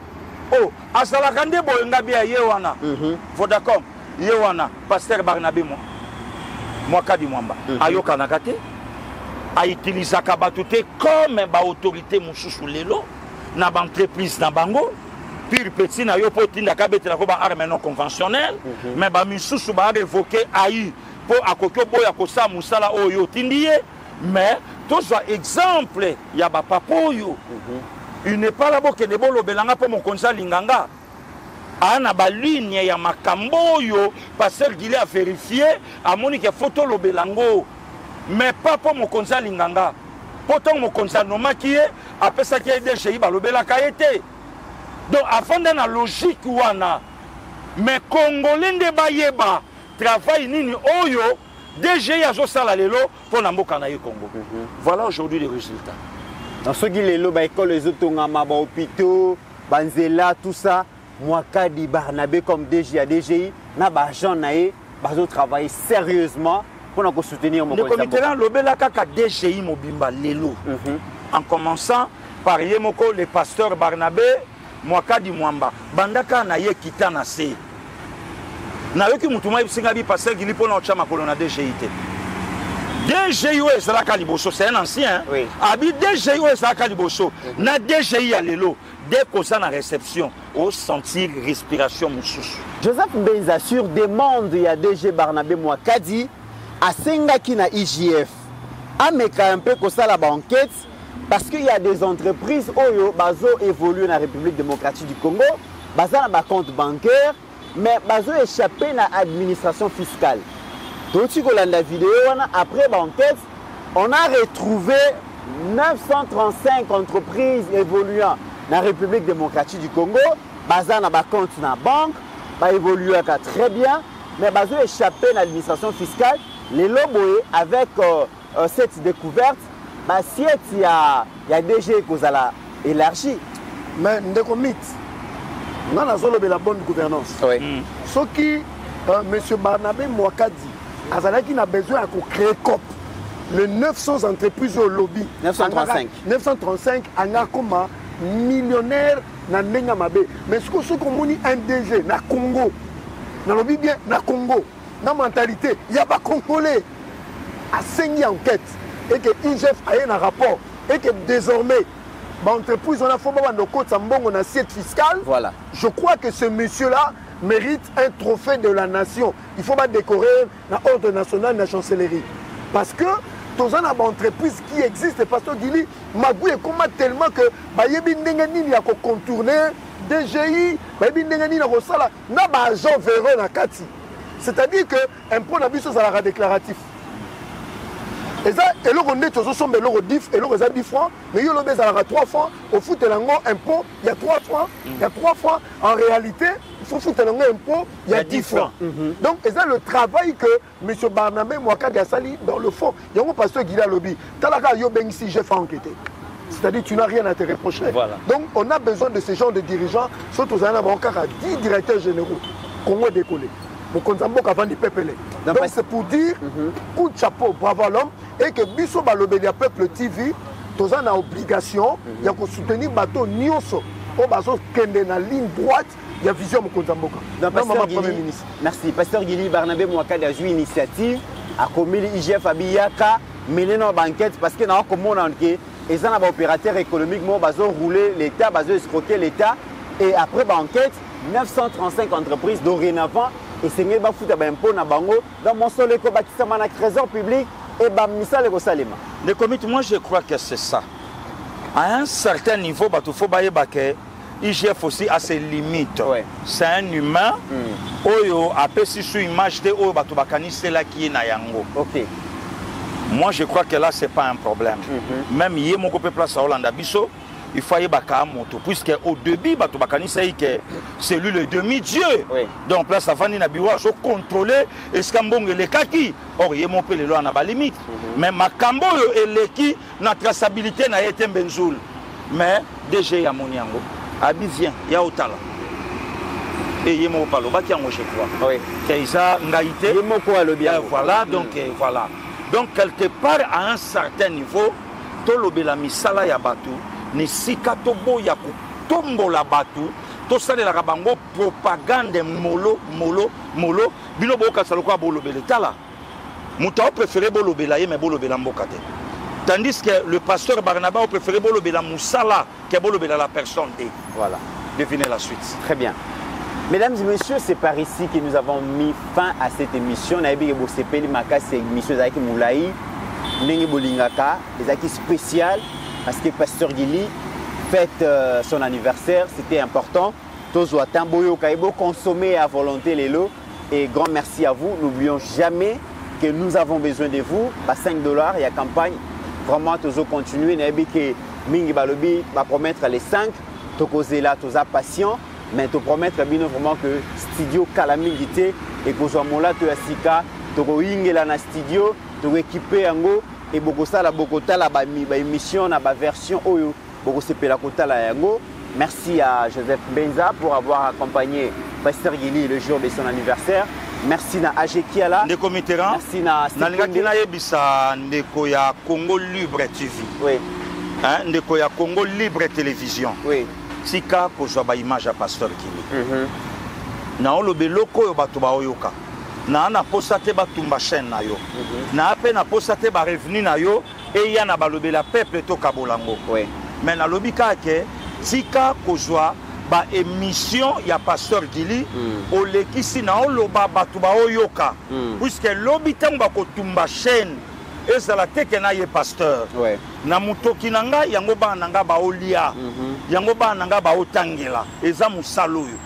Oh, asala kande boyenga bia yewana. Vodacom yewana pasteur Barnabé Mwakadi Mwamba. Ayoka nakate. A utiliser kabatute comme ba autorité mususu lelo na ba entreprise na bango. Pire petit na yo potinda kabete na ko ba arme non conventionnel mais ba misusu ba révoquer AI pour akoko boya ko sa musala oyo tindie mais tous exemple ya ba papoyo il n'est pas là bo ke de bolo belanga pour mon konsa linganga ana ba ligne ya makambo yo passer Guilé a vérifié a monique photo lo belango mais pas pour mon konsa linganga pourtant mon konsa no makié après ça qui est DGI ba lo belaka été. Donc, avant dans la logique, mais Congolais ne bayeba travail nini oyo DGI a sala lelo pour namboka na Congo. Voilà aujourd'hui les résultats. Dans ce qui lelo ba école les otongama ba hôpitaux, banzela tout ça, Mwakadi Barnabé comme DGI à DGI na ba Jean naé bazo travailler sérieusement pour nous soutenir mon comité là lobela kaka DGI mobimba lelo. En commençant par Yemoko le pasteur Barnabé Mwakadi Mwamba bandaka na ye kitana se na yoki mutuma ibisinga bi passer Guilé pour na chama kolona DGIT DGI ezalaka liboso c'est un ancien oui. Abi DGI ezalaka liboso na DGI ya lelo dès qu'on ça na réception au sentir respiration mususu Joseph Mbenza sur demande ya DG Barnabé Mwakadi asengaki na IGF ameka un peu ko ça la banquette. Parce qu'il y a des entreprises qui bazo évoluent dans la République démocratique du Congo, bazo na compte bancaire, mais bazo échappé dans l'administration fiscale. Donc si vous avez la vidéo, après l'enquête, on a retrouvé 935 entreprises évoluant dans la République démocratique du Congo, bazo na compte dans la banque, ba évoluer très bien, mais bazo échappé dans l'administration fiscale. Les lobos avec cette découverte. Bah, si il y a DG qui a élargi. Mais ndeko mythe. On a la bonne gouvernance. Oui. Ce qui, M. Barnabé Mwakadi, a besoin de créer COP. les 900 entreprises au lobby 935 anga koma millionnaire na ndenga mabe mais ce que komoni un DG na Congo na lobby bien na Congo na mentalité il y a pas congolais à 5 enquête et que IGF a un rapport et que désormais l'entreprise on a fait un assiette fiscale. Voilà. Je crois que ce monsieur-là mérite un trophée de la nation. Il faut pas décorer l'ordre national de la chancellerie. Parce que dans une entreprise qui existe, Pasteur Gili, Magou est comment tellement que il y a contourner DGI, c'est-à-dire que un point d'abus sur la déclaratif. Et là, on est tous ensemble, et là, 10 francs, mais il y a 3 francs. Au foot, il y a un impôt, il y a 3 francs. Il y a 3 francs. En réalité, il faut foutre un impôt, il y a 10 francs. Donc, c'est le travail que M. Barnabé Mouaka Gassali, dans le fond, il y a un pasteur qui a lobby. Talaka Yobeng si j'ai fait enquêter. C'est-à-dire que tu n'as rien à te reprocher. Voilà. Donc, on a besoin de ce genre de dirigeants, surtout aux Anna 10 directeurs généraux, Congo décollé. Donc c'est pour dire coup de chapeau, bravo à l'homme, et que Bisso Balobélia Peuple TV, tous en a obligation, il y a que soutenir bateau Nyonso, au bateau Kende na ligne droite, il y a vision Mokonzamboka. Premier ministre. Merci. Pasteur Gili Barnabé Mouaka a joué initiative à commis IGF Abiyaka, mener nos banquettes parce que nous avons et ça, un opérateur économique, nous avons roulé l'État, nous avons escroqué l'État, et après banquette, 935 entreprises dorénavant. Et c'est mieux de faire un impôt dans bango dans mon sol éco bâtiment na trésor public et bamisa le salima. Le comité, moi je crois que c'est ça. À un certain niveau, il faut que IGF aussi a ses limites. Ouais. C'est un humain. Oyo après si sur image de oyo bato bakani c'est là qui est na yango. OK. Moi je crois que là c'est pas un problème. Même hier mon copain place à Hollande Bisso. Il fallait baka moto puisque au début bato bakani c'est que c'est lui le demi-dieu. Oui. Donc place avani na biwa so contrôler est-ce qu'ambonge le kaki or yé mon pe le loi na ba limite. Mais makambo eleki na traçabilité na été benzoul. Mais DG ya moniango abi vient ya otala. Et yé mon palo ba ki ango je crois. Oui. C'est ça ngaité. Yé mon ko alo bien. Voilà donc voilà. Donc quelque part à un certain niveau tolobela misala ya batu ni sika tobo ya kutombola batu to salela bango propagande molo bino boka saloko bolobele tala muta préféré bolobela ye mais bolobela mboka te tandis que le pasteur Barnabé a préféré bolobela musala que bolobela la personne et voilà devinez la suite. Très bien. Mesdames et messieurs, c'est par ici que nous avons mis fin à cette émission. Naebi Ebo Sepeli Maka, c'est une émission Zaki Moulaï, Nengi Bolingaka, des acquis spéciales. Parce que Pasteur Gili fête son anniversaire, c'était important. Tozo Atamboyo Kaibo consommer à volonté les lots. Et grand merci à vous. N'oublions jamais que nous avons besoin de vous. À $5, il y a campagne. Vraiment, Tozo continuer. Naebi que Mingi Balobi va promettre les 5. Tokozé là, Toza patient. Mais te promettre vraiment que studio Kalamingité et que soit mola to asika to ingela na studio to équiper yango et bokosa la bokota la ba émission na ba version oyo bokosepela kota la yango. Merci à Joseph Benza pour avoir accompagné Pasteur Gili le jour de son anniversaire. Merci na Ajekiala. Ndeko Mitterrand. Merci na Nalingaki na yebisa ndeko ya Congo Libre TV. Oui. Hein, ndeko ya Congo Libre Télévision. Oui. Sika kozwa ba image ya Pasteur Gili. Na olobe loko yo bato ba oyoka. Na na posate batumba chaîne na yo. Na ape na posate ba revenu na yo et ya na balobe la peuple to kabolango. Oui. Mais na lobi ka ke sika kozwa ba émission ya Pasteur Gili olekisi na oloba bato ba oyoka. Puisque lobi tango ba kotumba chaîne ezala teke na ye pasteur. Ouais. Na mutoki nanga yango ba nanga ba olia. Yango ba nanga ba otangela. Eza musalo yo.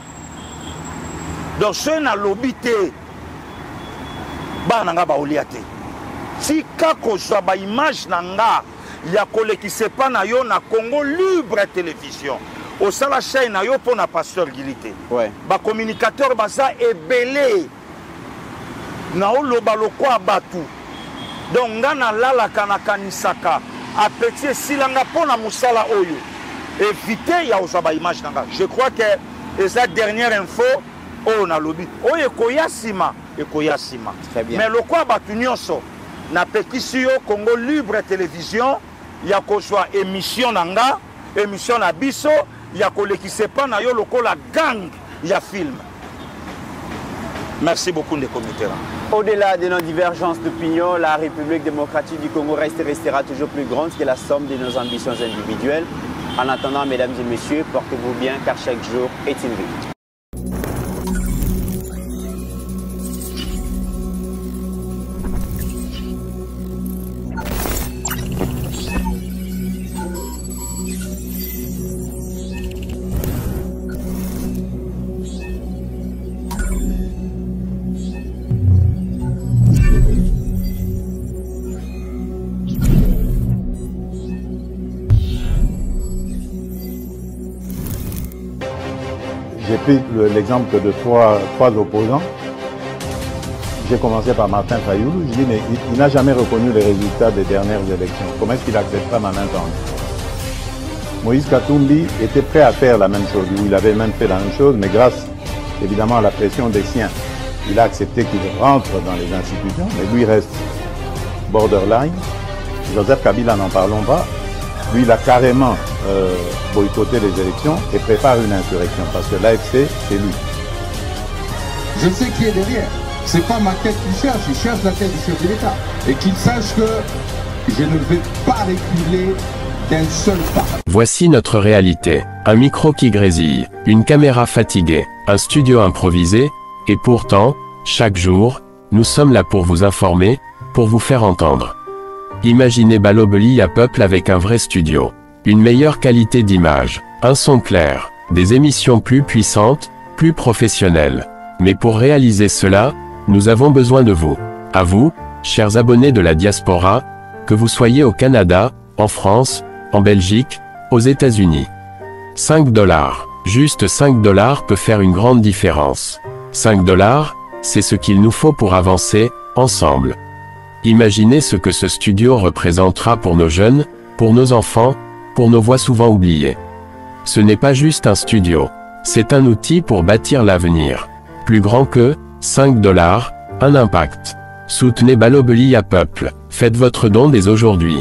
Donc ce na lobité ba nanga ba olia te. Tika kozwa ba image nanga ya kolekise pa na yo na Congo Libre Télévision. Au sala chaîne na yo pour na Pasteur Gili te. Ouais. Ba communicateur baza ebele. Na oloba lokwa batu. Donc ngana lala kanakanisaka apprécier silanga pona musala oyo éviter ya osaba image nanga. Je crois que cette dernière info on a lobby oyo ekoyasima. Très bien. Mais le quoi batu nyonso napekisi yo Congo Libre Télévision ya kozwa émission nanga émission na biso ya kolekisa pa na yo lokola gang ya film. Merci beaucoup Ndeko Mitterrand. Au-delà de nos divergences d'opinion, la République démocratique du Congo reste et restera toujours plus grande que la somme de nos ambitions individuelles. En attendant, mesdames et messieurs, portez-vous bien car chaque jour est une vie. J'ai pris l'exemple de trois opposants. J'ai commencé par Martin Fayulu. Je dis, mais il n'a jamais reconnu les résultats des dernières élections. Comment est-ce qu'il acceptera ma main tendue? Moïse Katumbi était prêt à faire la même chose. Il avait même fait la même chose, mais grâce évidemment à la pression des siens, il a accepté qu'il rentre dans les institutions, mais lui reste borderline. Joseph Kabila, n'en parlons pas. Lui, il a carrément boycotté les élections et prépare une insurrection parce que l'AFC, c'est lui. Je sais qui est derrière. C'est pas ma tête qu'il cherche, il cherche la tête du chef de l'État. Et qu'il sache que je ne vais pas reculer d'un seul pas. Voici notre réalité. Un micro qui grésille, une caméra fatiguée, un studio improvisé, et pourtant, chaque jour, nous sommes là pour vous informer, pour vous faire entendre. Imaginez Balobeli à Peuple avec un vrai studio. Une meilleure qualité d'image, un son clair, des émissions plus puissantes, plus professionnelles. Mais pour réaliser cela, nous avons besoin de vous. À vous, chers abonnés de la diaspora, que vous soyez au Canada, en France, en Belgique, aux États-Unis. 5 $, juste 5 $ peut faire une grande différence. 5 $, c'est ce qu'il nous faut pour avancer, ensemble. Imaginez ce que ce studio représentera pour nos jeunes, pour nos enfants, pour nos voix souvent oubliées. Ce n'est pas juste un studio, c'est un outil pour bâtir l'avenir. Plus grand que 5 $, un impact. Soutenez Balobeli à Peuple, faites votre don dès aujourd'hui.